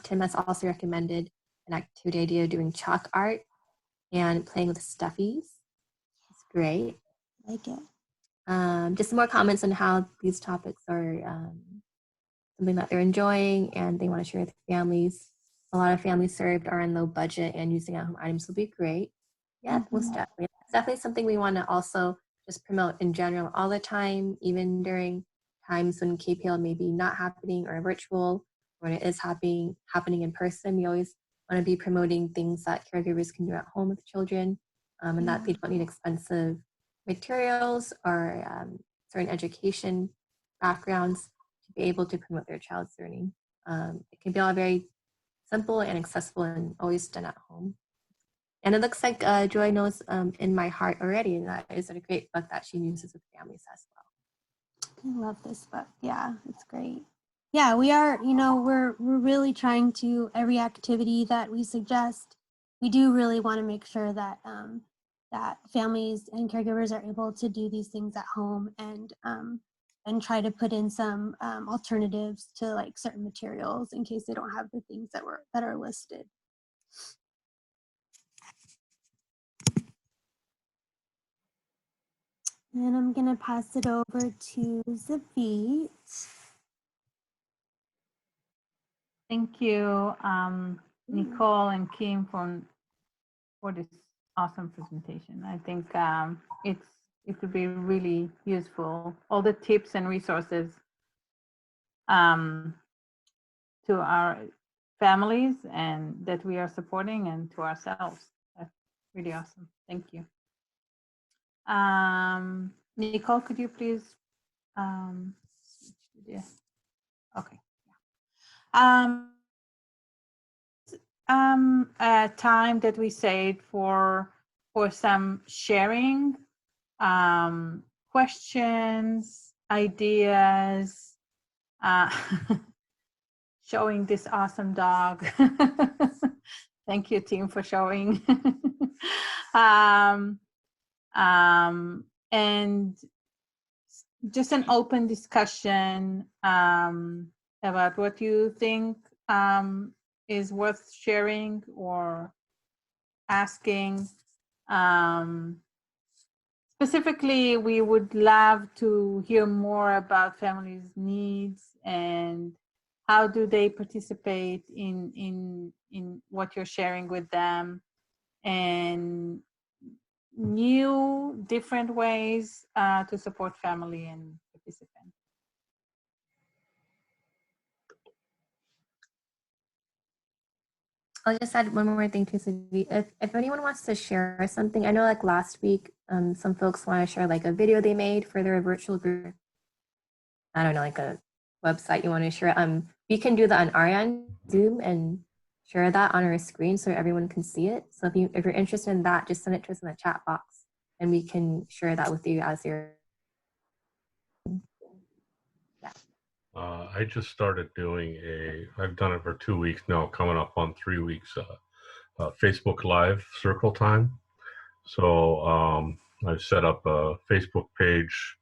Tim has also recommended an activity idea doing chalk art and playing with stuffies. It's great. Like it. Just some more comments on how these topics are something that they're enjoying and they want to share with families. A lot of families served are in low budget, and using at-home items will be great. Yeah, most definitely. It's definitely something we want to also just promote in general all the time, even during times when KPL may be not happening or virtual, when it is happening in person. We always want to be promoting things that caregivers can do at home with children, and that they don't need expensive materials or certain education backgrounds to be able to promote their child's learning. It can be all very simple and accessible and always done at home. And it looks like Joy knows In My Heart already, and that is a great book that she uses with families as well. I love this book. Yeah, it's great. Yeah, we are, we're really trying to, every activity that we suggest, we do really want to make sure that that families and caregivers are able to do these things at home and try to put in some alternatives to like certain materials in case they don't have the things that are listed. And I'm gonna pass it over to Zavit. Thank you, Nicole and Kim, for this awesome presentation. I think it could be really useful. All the tips and resources to our families and that we are supporting, and to ourselves. That's really awesome. Thank you. Nicole, could you please? Yeah. Okay. A time that we saved for some sharing, questions, ideas, showing this awesome dog. Thank you, team, for showing. And just an open discussion about what you think is worth sharing or asking. Specifically, we would love to hear more about families' needs and how do they participate in what you're sharing with them, and new different ways to support family and participants. I'll just add one more thing too, Susie. If anyone wants to share something, I know like last week, some folks want to share like a video they made for their virtual group. I don't know, like a website you want to share. We can do that on our end, Zoom, and share that on our screen so everyone can see it. So if you're interested in that, just send it to us in the chat box, and we can share that with you as your. I just started doing I've done it for 2 weeks now, coming up on 3 weeks, Facebook Live circle time. So I've set up a Facebook page,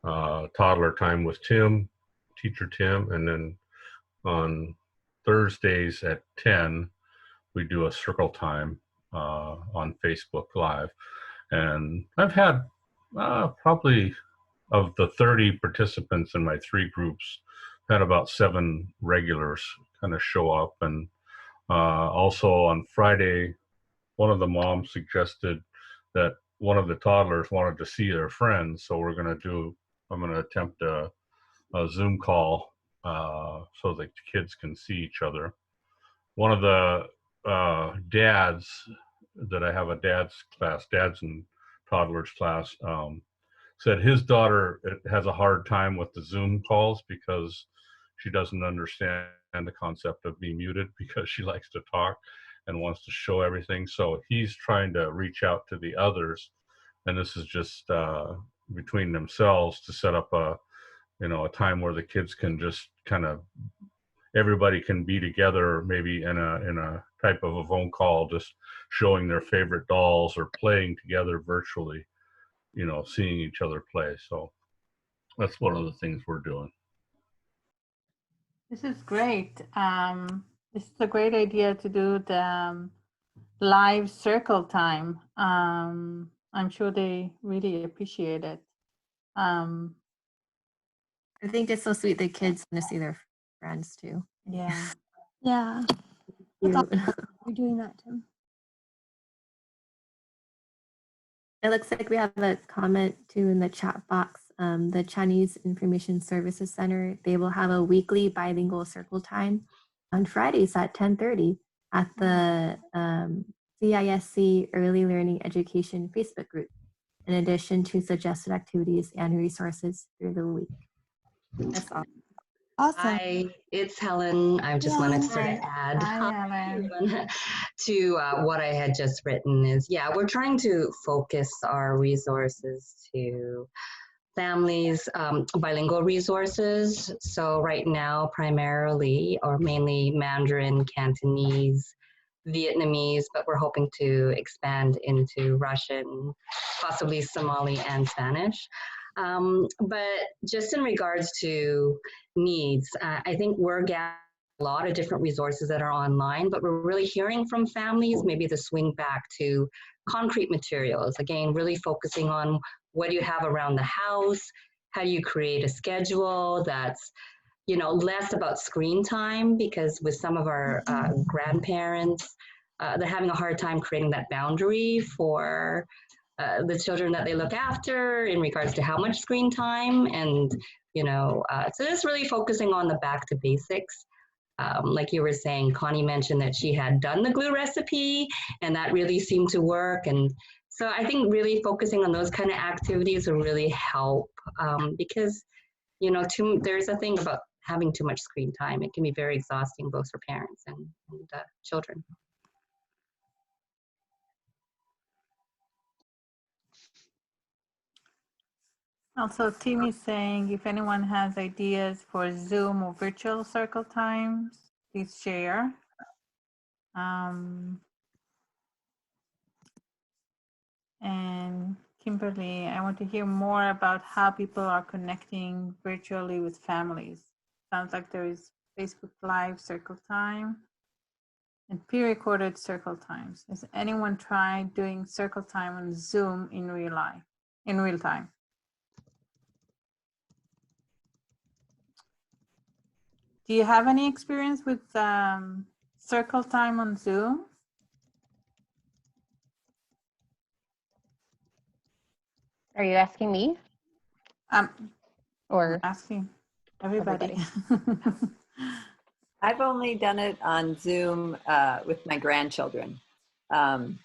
Toddler Time with Tim, Teacher Tim, and then on Thursdays at 10, we do a circle time on Facebook Live. And I've had probably, of the 30 participants in my 3 groups, had about 7 regulars kind of show up. And also on Friday, one of the moms suggested that one of the toddlers wanted to see their friends. So I'm going to attempt a Zoom call so the kids can see each other. One of the dads that I have a dads and toddlers class, said his daughter has a hard time with the Zoom calls because she doesn't understand the concept of being muted, because she likes to talk and wants to show everything. So he's trying to reach out to the others, and this is just between themselves, to set up a time where the kids can just kind of, everybody can be together, maybe in a type of a phone call, just showing their favorite dolls or playing together virtually, seeing each other play. So that's one of the things we're doing. This is great. This is a great idea to do the live circle time. I'm sure they really appreciate it. I think it's so sweet the kids want to see their friends too. Yeah. Yeah. That's awesome. You're doing that, Tim. It looks like we have a comment too in the chat box. The Chinese Information Services Center, they will have a weekly bilingual circle time on Fridays at 10:30 at the CISC Early Learning Education Facebook group, in addition to suggested activities and resources through the week. That's awesome. Awesome. Hi, it's Helen. I just wanted to sort of add to what I had just written is, we're trying to focus our resources to families, bilingual resources. So right now, primarily or mainly Mandarin, Cantonese, Vietnamese, but we're hoping to expand into Russian, possibly Somali and Spanish. But just in regards to needs, I think we're gathering a lot of different resources that are online, but we're really hearing from families, maybe the swing back to concrete materials. Again, really focusing on what do you have around the house? How do you create a schedule that's less about screen time, because with some of our grandparents, they're having a hard time creating that boundary for the children that they look after in regards to how much screen time. And, so just really focusing on the back to basics. Like you were saying, Connie mentioned that she had done the glue recipe and that really seemed to work. And so I think really focusing on those kind of activities will really help, because, there's a thing about having too much screen time. It can be very exhausting, both for parents and children. Also, Tim is saying if anyone has ideas for Zoom or virtual circle times, please share. And Kimberly, I want to hear more about how people are connecting virtually with families. Sounds like there is Facebook Live circle time and pre-recorded circle times. Has anyone tried doing circle time on Zoom in real time? Do you have any experience with circle time on Zoom? Are you asking me? Or asking everybody. I've only done it on Zoom with my grandchildren. And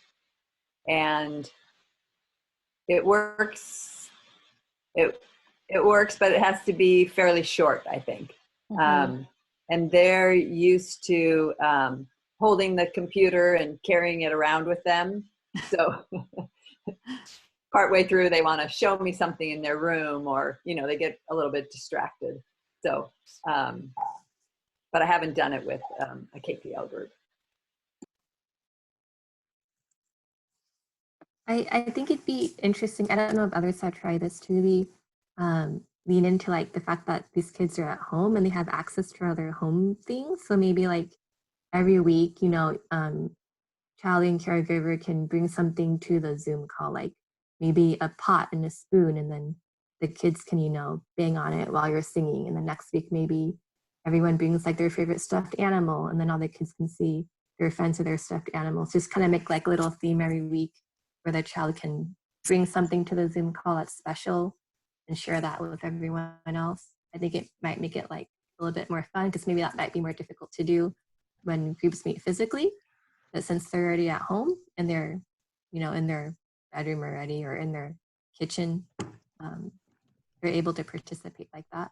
it works. It works, but it has to be fairly short, I think. Mm-hmm. And they're used to holding the computer and carrying it around with them. So partway through, they want to show me something in their room, or, they get a little bit distracted. So, but I haven't done it with a KPL group. I think it'd be interesting. I don't know if others have tried this to really lean into like the fact that these kids are at home and they have access to other home things. So maybe like every week, child and caregiver can bring something to the Zoom call, like maybe a pot and a spoon, and then the kids can, bang on it while you're singing. And the next week, maybe everyone brings like their favorite stuffed animal, and then all the kids can see their friends or their stuffed animals. Just kind of make like a little theme every week where the child can bring something to the Zoom call that's special and share that with everyone else. I think it might make it like a little bit more fun, because maybe that might be more difficult to do when groups meet physically. But since they're already at home and they're, in their bedroom already or in their kitchen, they're able to participate like that.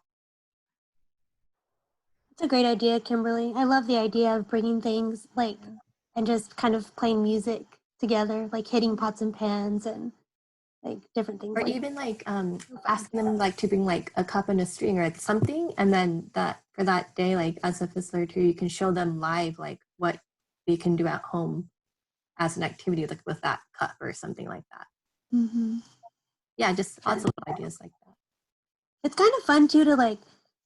It's a great idea, Kimberly. I love the idea of bringing things like, and just kind of playing music together, like hitting pots and pans and like different things. Or like even like asking them like to bring like a cup and a string or like something, and then that for that day, like as a facilitator, you can show them live like what they can do at home as an activity, like with that cup or something like that. Mm-hmm. Yeah, just lots of ideas like that. It's kind of fun too to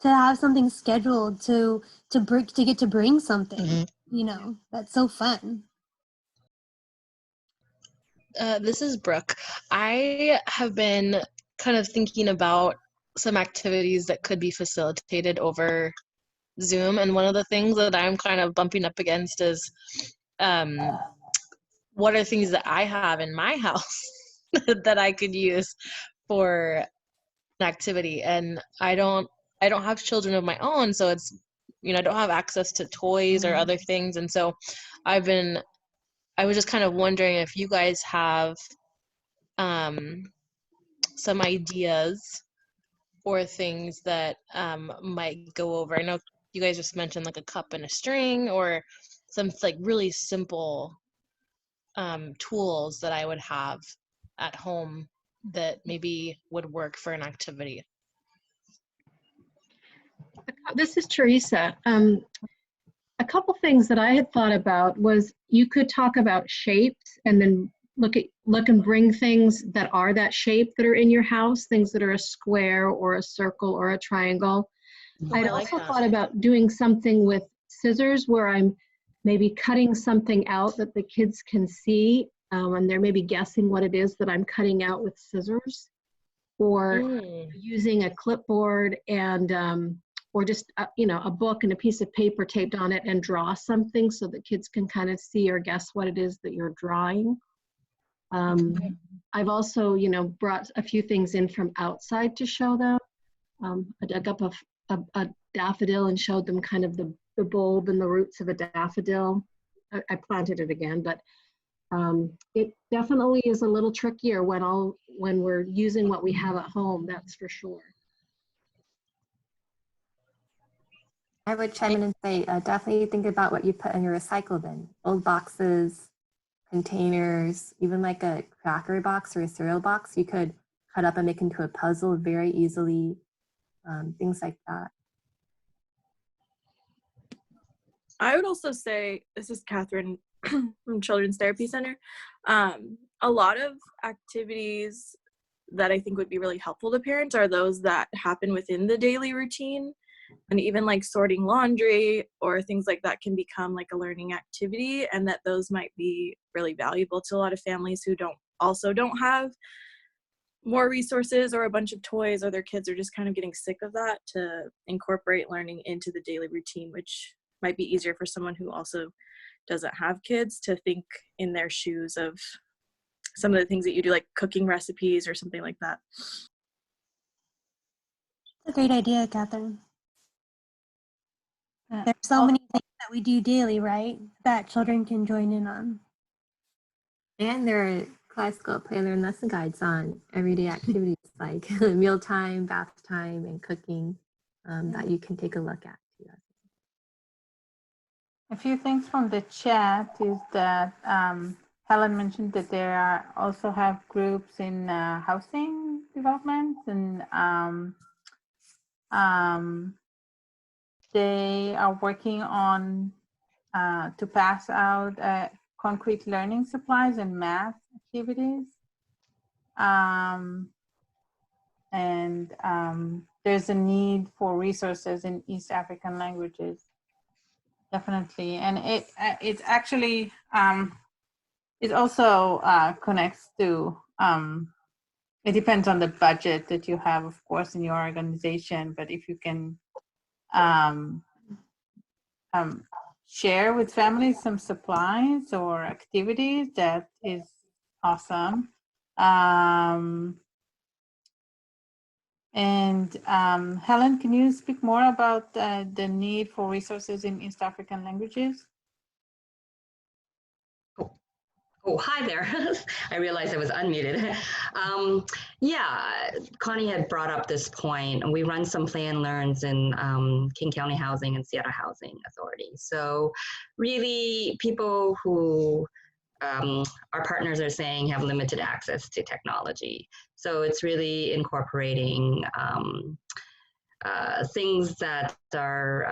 have something scheduled to get to bring something. Mm-hmm. That's so fun. This is Brooke. I have been kind of thinking about some activities that could be facilitated over Zoom, and one of the things that I'm kind of bumping up against is what are things that I have in my house that I could use for an activity. And I don't have children of my own, so it's I don't have access to toys or other things. And so I was just kind of wondering if you guys have some ideas or things that might go over. I know you guys just mentioned like a cup and a string, or some like really simple tools that I would have at home that maybe would work for an activity. This is Teresa. A couple things that I had thought about was you could talk about shapes and then look and bring things that are that shape that are in your house, things that are a square or a circle or a triangle. I'd also thought about doing something with scissors where I'm maybe cutting something out that the kids can see, and they're maybe guessing what it is that I'm cutting out with scissors, or using a clipboard and or just, a book and a piece of paper taped on it and draw something so that kids can kind of see or guess what it is that you're drawing. I've also, brought a few things in from outside to show them. I dug up a daffodil and showed them kind of the bulb and the roots of a daffodil. I planted it again, but it definitely is a little trickier when we're using what we have at home, that's for sure. I would chime in and say, definitely think about what you put in your recycle bin. Old boxes, containers, even like a cracker box or a cereal box, you could cut up and make into a puzzle very easily, things like that. I would also say, this is Catherine from Children's Therapy Center, a lot of activities that I think would be really helpful to parents are those that happen within the daily routine. And even like sorting laundry or things like that can become like a learning activity, and that those might be really valuable to a lot of families who don't have more resources or a bunch of toys, or their kids are just kind of getting sick of that, to incorporate learning into the daily routine, which might be easier for someone who also doesn't have kids to think in their shoes of some of the things that you do, like cooking recipes or something like that. That's a great idea, Catherine. There's so many things that we do daily, right, that children can join in on. And there are classical play learn lesson guides on everyday activities like mealtime, bath time, and cooking that you can take a look at. A few things from the chat is that Helen mentioned that there are also have groups in housing development, and they are working on to pass out concrete learning supplies and math activities. There's a need for resources in East African languages, definitely. And it actually, it also connects to, it depends on the budget that you have, of course, in your organization, but if you can share with families some supplies or activities, that is awesome. Helen, can you speak more about the need for resources in East African languages? Oh, hi there. I realized I was unmuted. Yeah, Connie had brought up this point, and we run some play and learns in King County Housing and Seattle Housing Authority. So really people who our partners are saying have limited access to technology. So it's really incorporating things that are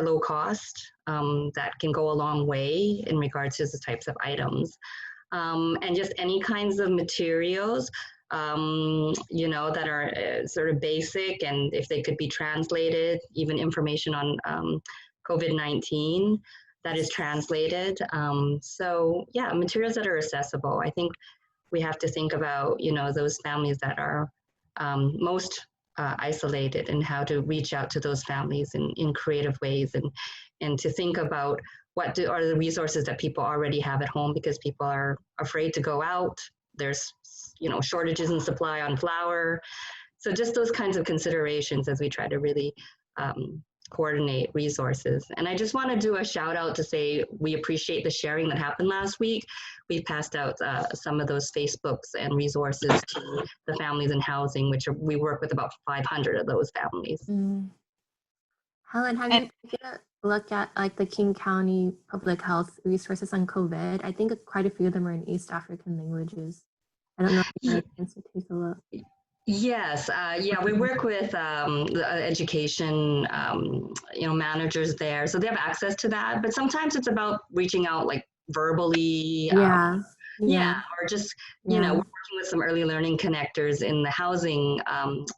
low cost, that can go a long way in regards to the types of items, and just any kinds of materials, that are sort of basic, and if they could be translated, even information on COVID-19 that is translated. So yeah, materials that are accessible. I think we have to think about, those families that are most isolated, and how to reach out to those families in creative ways, and to think about what are the resources that people already have at home, because people are afraid to go out. There's, shortages in supply on flour. So just those kinds of considerations as we try to really coordinate resources. And I just want to do a shout out to say we appreciate the sharing that happened last week. We passed out some of those Facebooks and resources to the families in housing, which we work with about 500 of those families. Helen, have you taken a look at like the King County Public Health resources on COVID? I think quite a few of them are in East African languages. I don't know if you had a chance to take a look. Yes, yeah, we work with the education, managers there, so they have access to that. But sometimes it's about reaching out, like verbally, or just we're working with some early learning connectors in the housing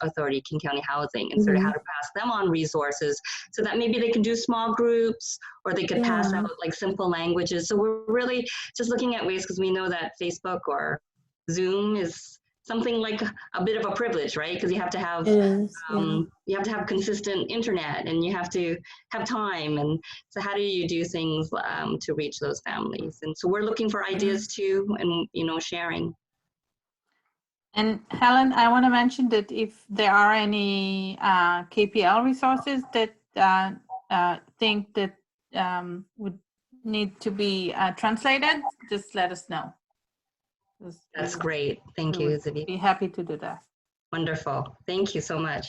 authority, King County Housing, and sort of how to pass them on resources so that maybe they can do small groups, or they could pass out like simple languages. So we're really just looking at ways, because we know that Facebook or Zoom is something like a bit of a privilege, right? Because you have to have It is. Yeah. you have to have consistent internet, and you have to have time. And so how do you do things to reach those families? And so we're looking for ideas too, and sharing. And Helen, I want to mention that if there are any KPL resources that think that would need to be translated, just let us know. That's great. Thank you, Zivi. Be happy to do that. Wonderful. Thank you so much.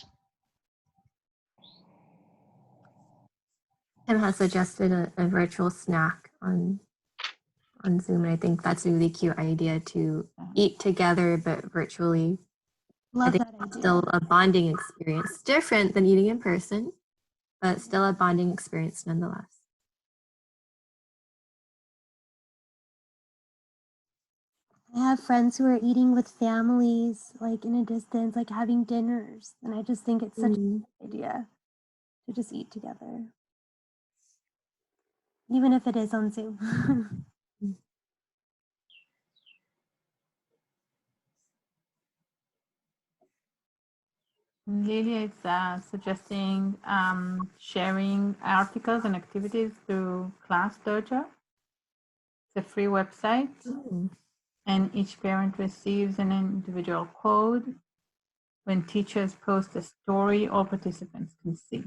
Tim has suggested a virtual snack on Zoom, and I think that's a really cute idea to eat together but virtually. I Love think that it's idea. still a bonding experience, different than eating in person, but still a bonding experience nonetheless. I have friends who are eating with families, like in a distance, like having dinners. And I just think it's such a good idea to just eat together. Even if it is on Zoom. Lilia is suggesting sharing articles and activities through Class Dojo. It's a free website, and each parent receives an individual code. When teachers post a story, all participants can see.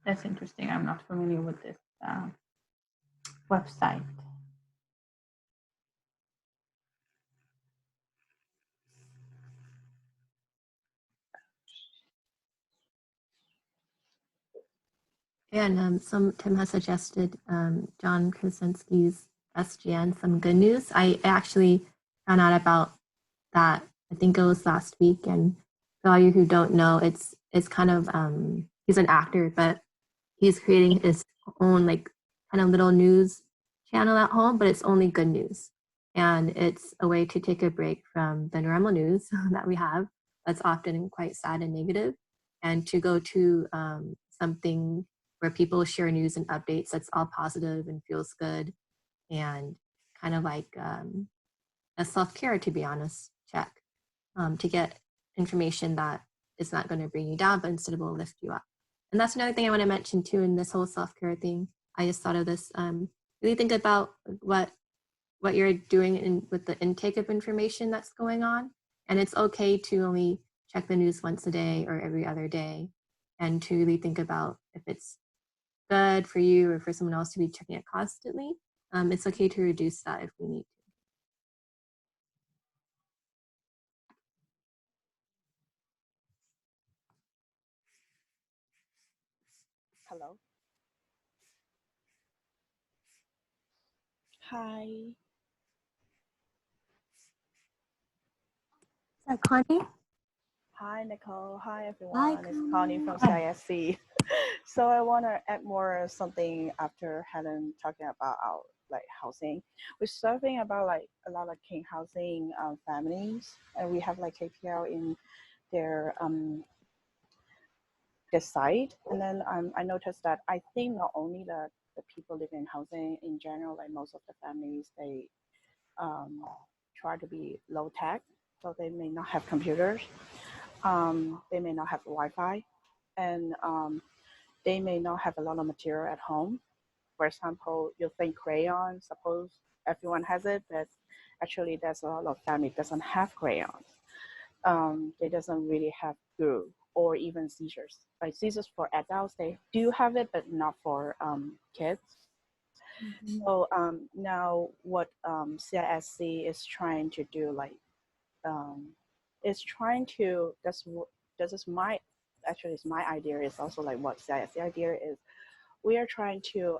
That's interesting. I'm not familiar with this website. And Tim has suggested John Krasinski's SGN, Some Good News. I actually found out about that, I think it was last week. And for all you who don't know, it's kind of, he's an actor, but he's creating his own like kind of little news channel at home, but it's only good news. And it's a way to take a break from the normal news that we have that's often quite sad and negative, and to go to something where people share news and updates that's all positive and feels good, and kind of like a self-care, to be honest, check, to get information that is not going to bring you down, but instead will lift you up. And that's another thing I want to mention too in this whole self-care thing. I just thought of this. Really think about what you're doing with the intake of information that's going on. And it's okay to only check the news once a day or every other day, and to really think about if it's good for you or for someone else to be checking it constantly. It's okay to reduce that if we need to. Hello. Hi. Is that Connie? Hi, Nicole. Hi, everyone. Hi, It's Connie from Hi. CISC. So I want to add more something after Helen talking about our like housing. We're serving about like a lot of king housing families, and we have like KPL in their site. And then I noticed that I think not only the people living in housing in general, like most of the families, they try to be low tech, so they may not have computers, they may not have Wi-Fi, and they may not have a lot of material at home. For example, you think crayon, suppose everyone has it, but actually there's a lot of family doesn't have crayons. They doesn't really have glue or even scissors. Like scissors for adults, they do have it, but not for kids. So now what CISC is trying to do, like, is trying to, this is my, actually it's my idea, is also like what CISC idea is, we are trying to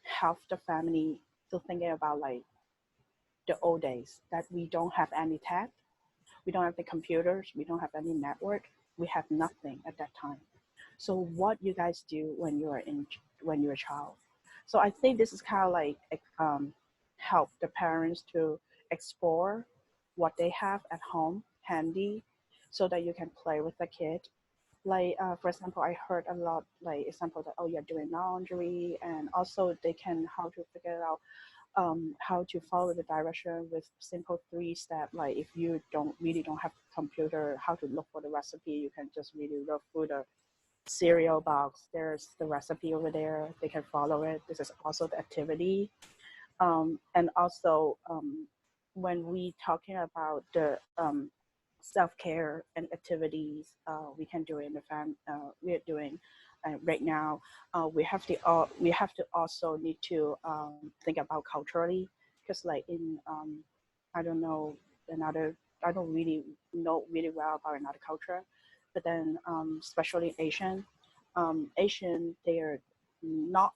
help the family to thinking about like the old days, that we don't have any tech, we don't have the computers, we don't have any network, we have nothing at that time. So what you guys do when you're a child? So I think this is kind of like help the parents to explore what they have at home handy, so that you can play with the kid. Like for example, I heard a lot like example that, oh, you're doing laundry, and also they can how to figure out how to follow the direction with simple 3-step. Like if you really don't have a computer, how to look for the recipe, you can just really look through the cereal box. There's the recipe over there. They can follow it. This is also the activity. And also when we talking about the self-care and activities we can do in the we are doing right now, we have to also need to think about culturally, because like in I don't know another, I don't really know really well about another culture, but then especially Asian, they are not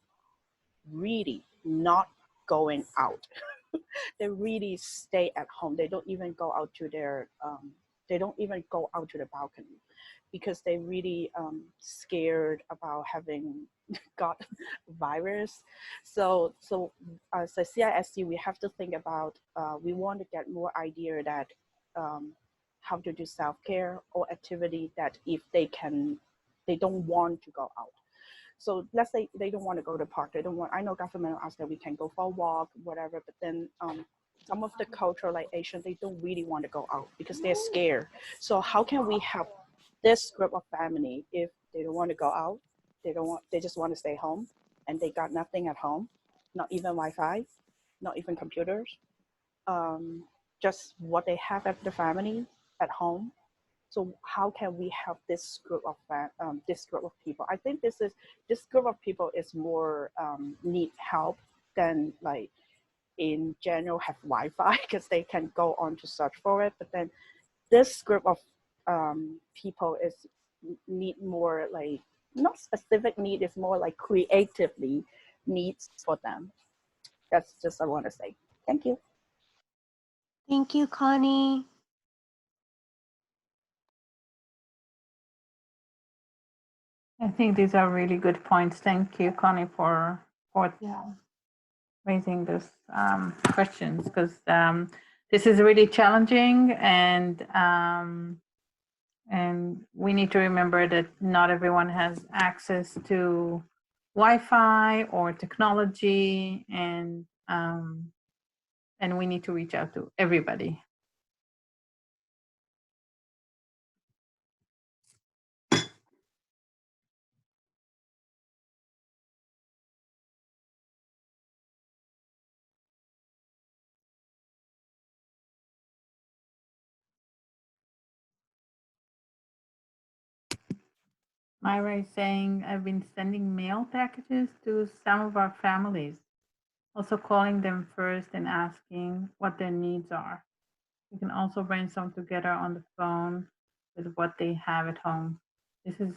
really not going out. They really stay at home. They don't even go out to their they don't even go out to the balcony, because they really scared about having got virus. So as a CISC, we have to think about we want to get more idea that how to do self-care or activity that if they don't want to go out. So let's say they don't want to go to the park. They don't want, I know government asks that we can go for a walk, whatever, but then some of the culture like Asian, they don't really want to go out because they're scared. So how can we help this group of family if they don't want to go out? They just want to stay home and they got nothing at home, not even Wi-Fi, not even computers, just what they have at the family at home. So how can we help this group of people? I think this group of people is more need help than like in general have Wi-Fi, because they can go on to search for it. But then this group of people is need more like not specific need, it's more like creatively needs for them. That's just I want to say. Thank you. Thank you, Connie. I think these are really good points. Thank you, Connie, for raising those questions, because this is really challenging, and we need to remember that not everyone has access to Wi-Fi or technology, and we need to reach out to everybody. Myra is saying, I've been sending mail packages to some of our families, also calling them first and asking what their needs are. We can also brainstorm together on the phone with what they have at home. This is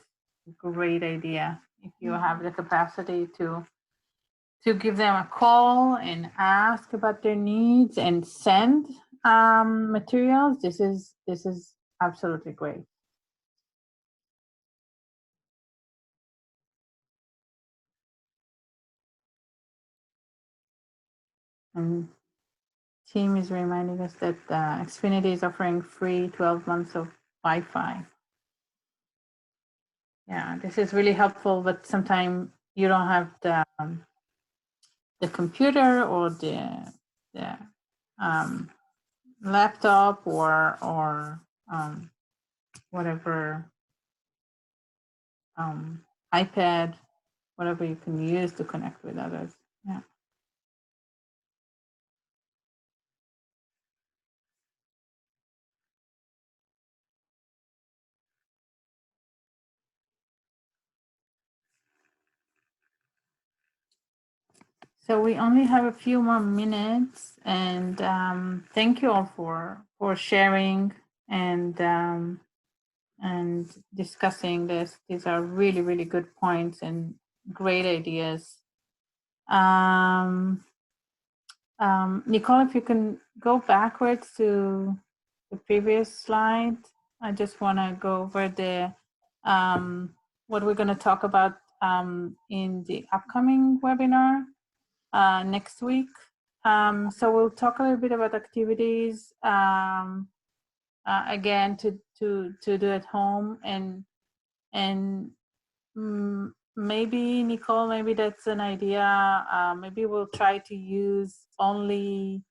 a great idea. If you have the capacity to give them a call and ask about their needs and send materials, this is absolutely great. And team is reminding us that Xfinity is offering free 12 months of Wi-Fi. Yeah, this is really helpful, but sometimes you don't have the computer or the laptop or whatever iPad, whatever you can use to connect with others. Yeah. So we only have a few more minutes, and thank you all for sharing and discussing this. These are really, really good points and great ideas. Nicole, if you can go backwards to the previous slide, I just want to go over the what we're going to talk about in the upcoming webinar next week. So we'll talk a little bit about activities again to do at home, and maybe Nicole, maybe that's an idea. Maybe we'll try to use only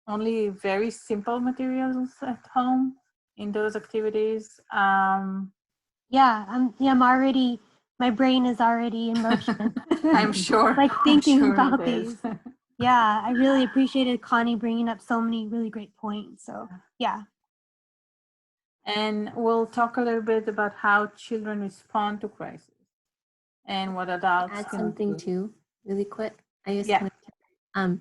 very simple materials at home in those activities. Yeah, I'm already, my brain is already in motion. I'm sure. Like thinking I'm sure about it is. these. Yeah, I really appreciated Connie bringing up so many really great points. So yeah. And we'll talk a little bit about how children respond to crisis and what adults Add can something do. too, really quick. I just Yeah. kind of,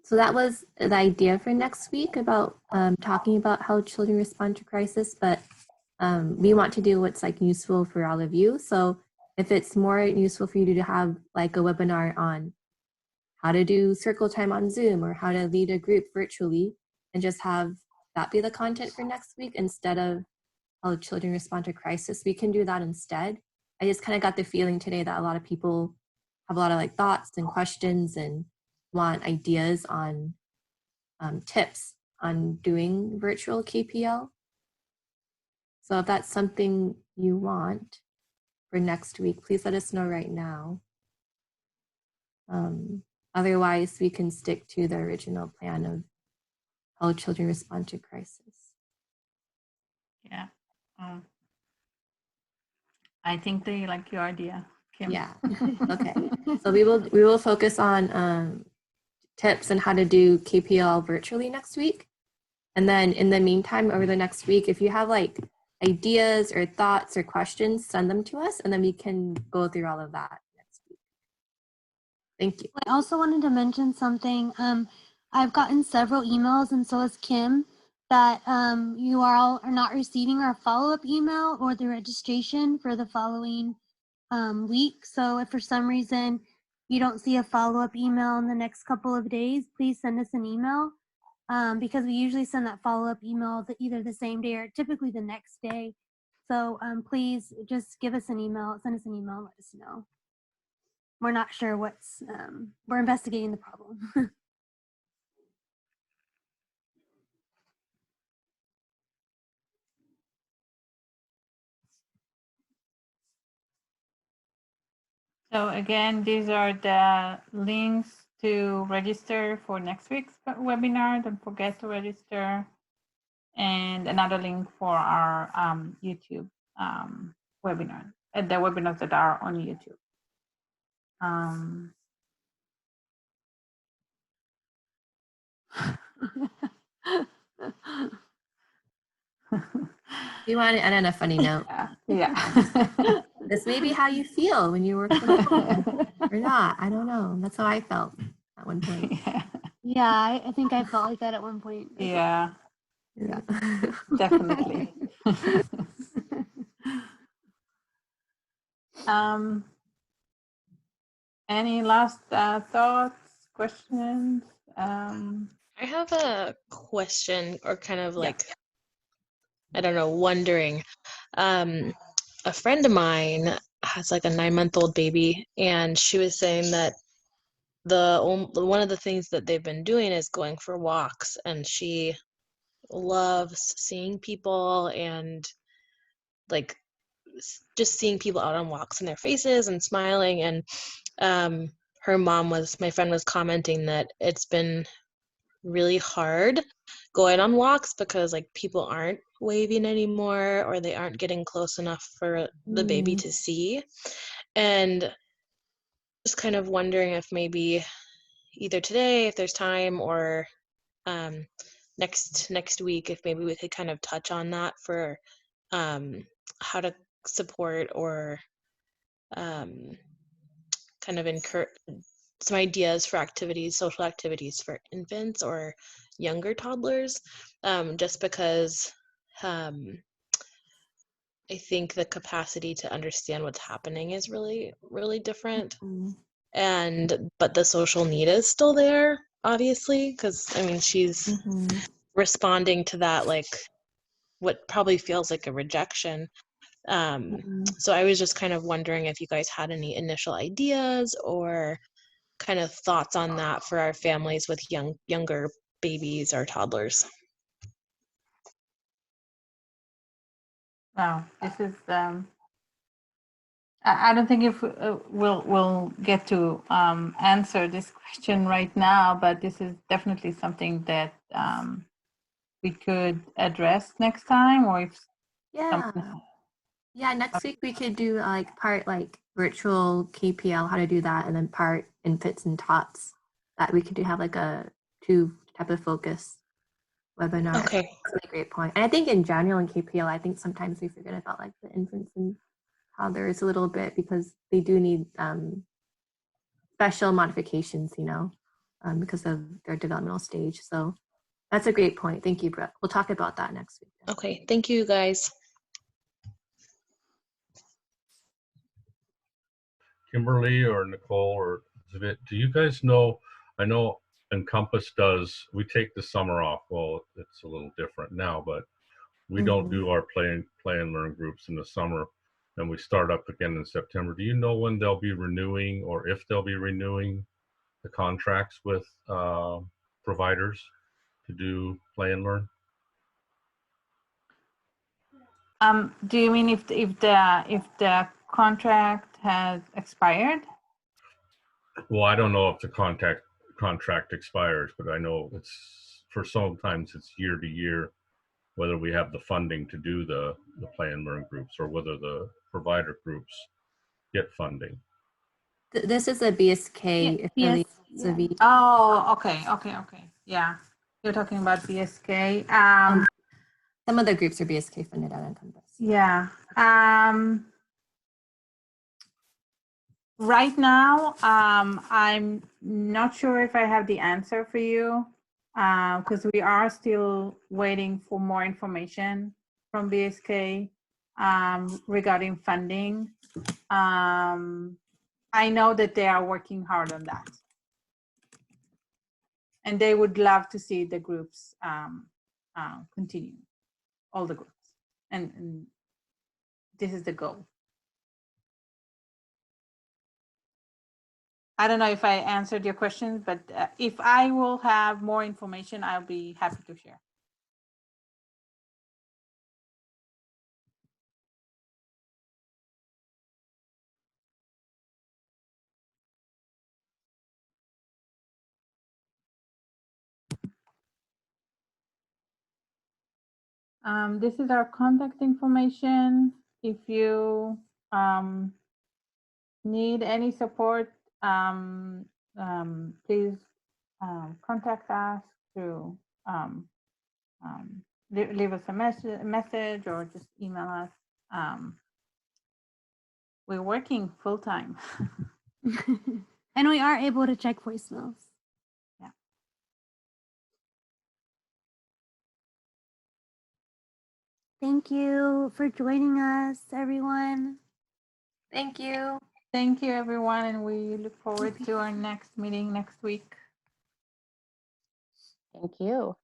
so that was the idea for next week about talking about how children respond to crisis, but we want to do what's like useful for all of you. So if it's more useful for you to have like a webinar on how to do circle time on Zoom or how to lead a group virtually, and just have that be the content for next week instead of how children respond to crisis, we can do that instead. I just kind of got the feeling today that a lot of people have a lot of like thoughts and questions and want ideas on tips on doing virtual KPL. So if that's something you want for next week, please let us know right now. Otherwise, we can stick to the original plan of how children respond to crisis. Yeah. I think they like your idea, Kim. Yeah. Okay. So we will focus on tips on how to do KPL virtually next week. And then in the meantime, over the next week, if you have like ideas or thoughts or questions, send them to us and then we can go through all of that next week. Thank you. I also wanted to mention something. I've gotten several emails, and so has Kim, that you all are not receiving our follow-up email or the registration for the following week. So if for some reason you don't see a follow-up email in the next couple of days, please send us an email, because we usually send that follow-up email either the same day or typically the next day. So please just give us an email, send us an email, and let us know. We're not sure what's, we're investigating the problem. So again, these are the links to register for next week's webinar. Don't forget to register. And another link for our YouTube webinar, the webinars that are on YouTube. You want to end on a funny note? Yeah. This may be how you feel when you work from home or not. I don't know. That's how I felt at one point. Yeah, I think I felt like that at one point. Yeah. Yeah. Definitely. Any last thoughts, questions? I have a question, or kind of like, I don't know, wondering. A friend of mine has like a 9-month-old baby, and she was saying that one of the things that they've been doing is going for walks, and she loves seeing people and like just seeing people out on walks and their faces and smiling. And my friend was commenting that it's been really hard going on walks because like people aren't waving anymore, or they aren't getting close enough for the baby to see. And just kind of wondering if maybe either today, if there's time, or next week, if maybe we could kind of touch on that for how to support or kind of encourage some ideas for activities, social activities for infants or younger toddlers, just because I think the capacity to understand what's happening is really, really different. But the social need is still there, obviously, because I mean, she's responding to that like what probably feels like a rejection. So I was just kind of wondering if you guys had any initial ideas or kind of thoughts on that for our families with younger babies or toddlers. Wow, this is I don't think if we'll get to answer this question right now, but this is definitely something that we could address next time, or if Yeah. Yeah, next week we could do like part like virtual KPL, how to do that, and then part infants and tots that we could do have like a 2 type of focus webinar. Okay. That's a great point. And I think in general in KPL, I think sometimes we forget about like the infants and toddlers a little bit because they do need special modifications, you know, because of their developmental stage. So that's a great point. Thank you, Brooke. We'll talk about that next week. Okay. Thank you, guys. Kimberly or Nicole or Zvit, do you guys know, I know Encompass does, we take the summer off. Well, it's a little different now, but we don't do our play and learn groups in the summer, and we start up again in September. Do you know when they'll be renewing, or if they'll be renewing the contracts with providers to do play and learn? Do you mean if the contract has expired? Well, I don't know if the contract expires, but I know it's for sometimes it's year to year, whether we have the funding to do the play and learn groups or whether the provider groups get funding. This is a BSK. Oh, okay. Yeah, you're talking about BSK. Some of the groups are BSK funded out of Encompass. Yeah. Right now, I'm not sure if I have the answer for you because we are still waiting for more information from BSK regarding funding. I know that they are working hard on that. And they would love to see the groups continue, all the groups. And this is the goal. I don't know if I answered your questions, but if I will have more information, I'll be happy to share. This is our contact information. If you need any support, please contact us through leave us a message or just email us. We're working full time. And we are able to check voicemails. Yeah. Thank you for joining us, everyone. Thank you. Thank you, everyone, and we look forward to our next meeting next week. Thank you.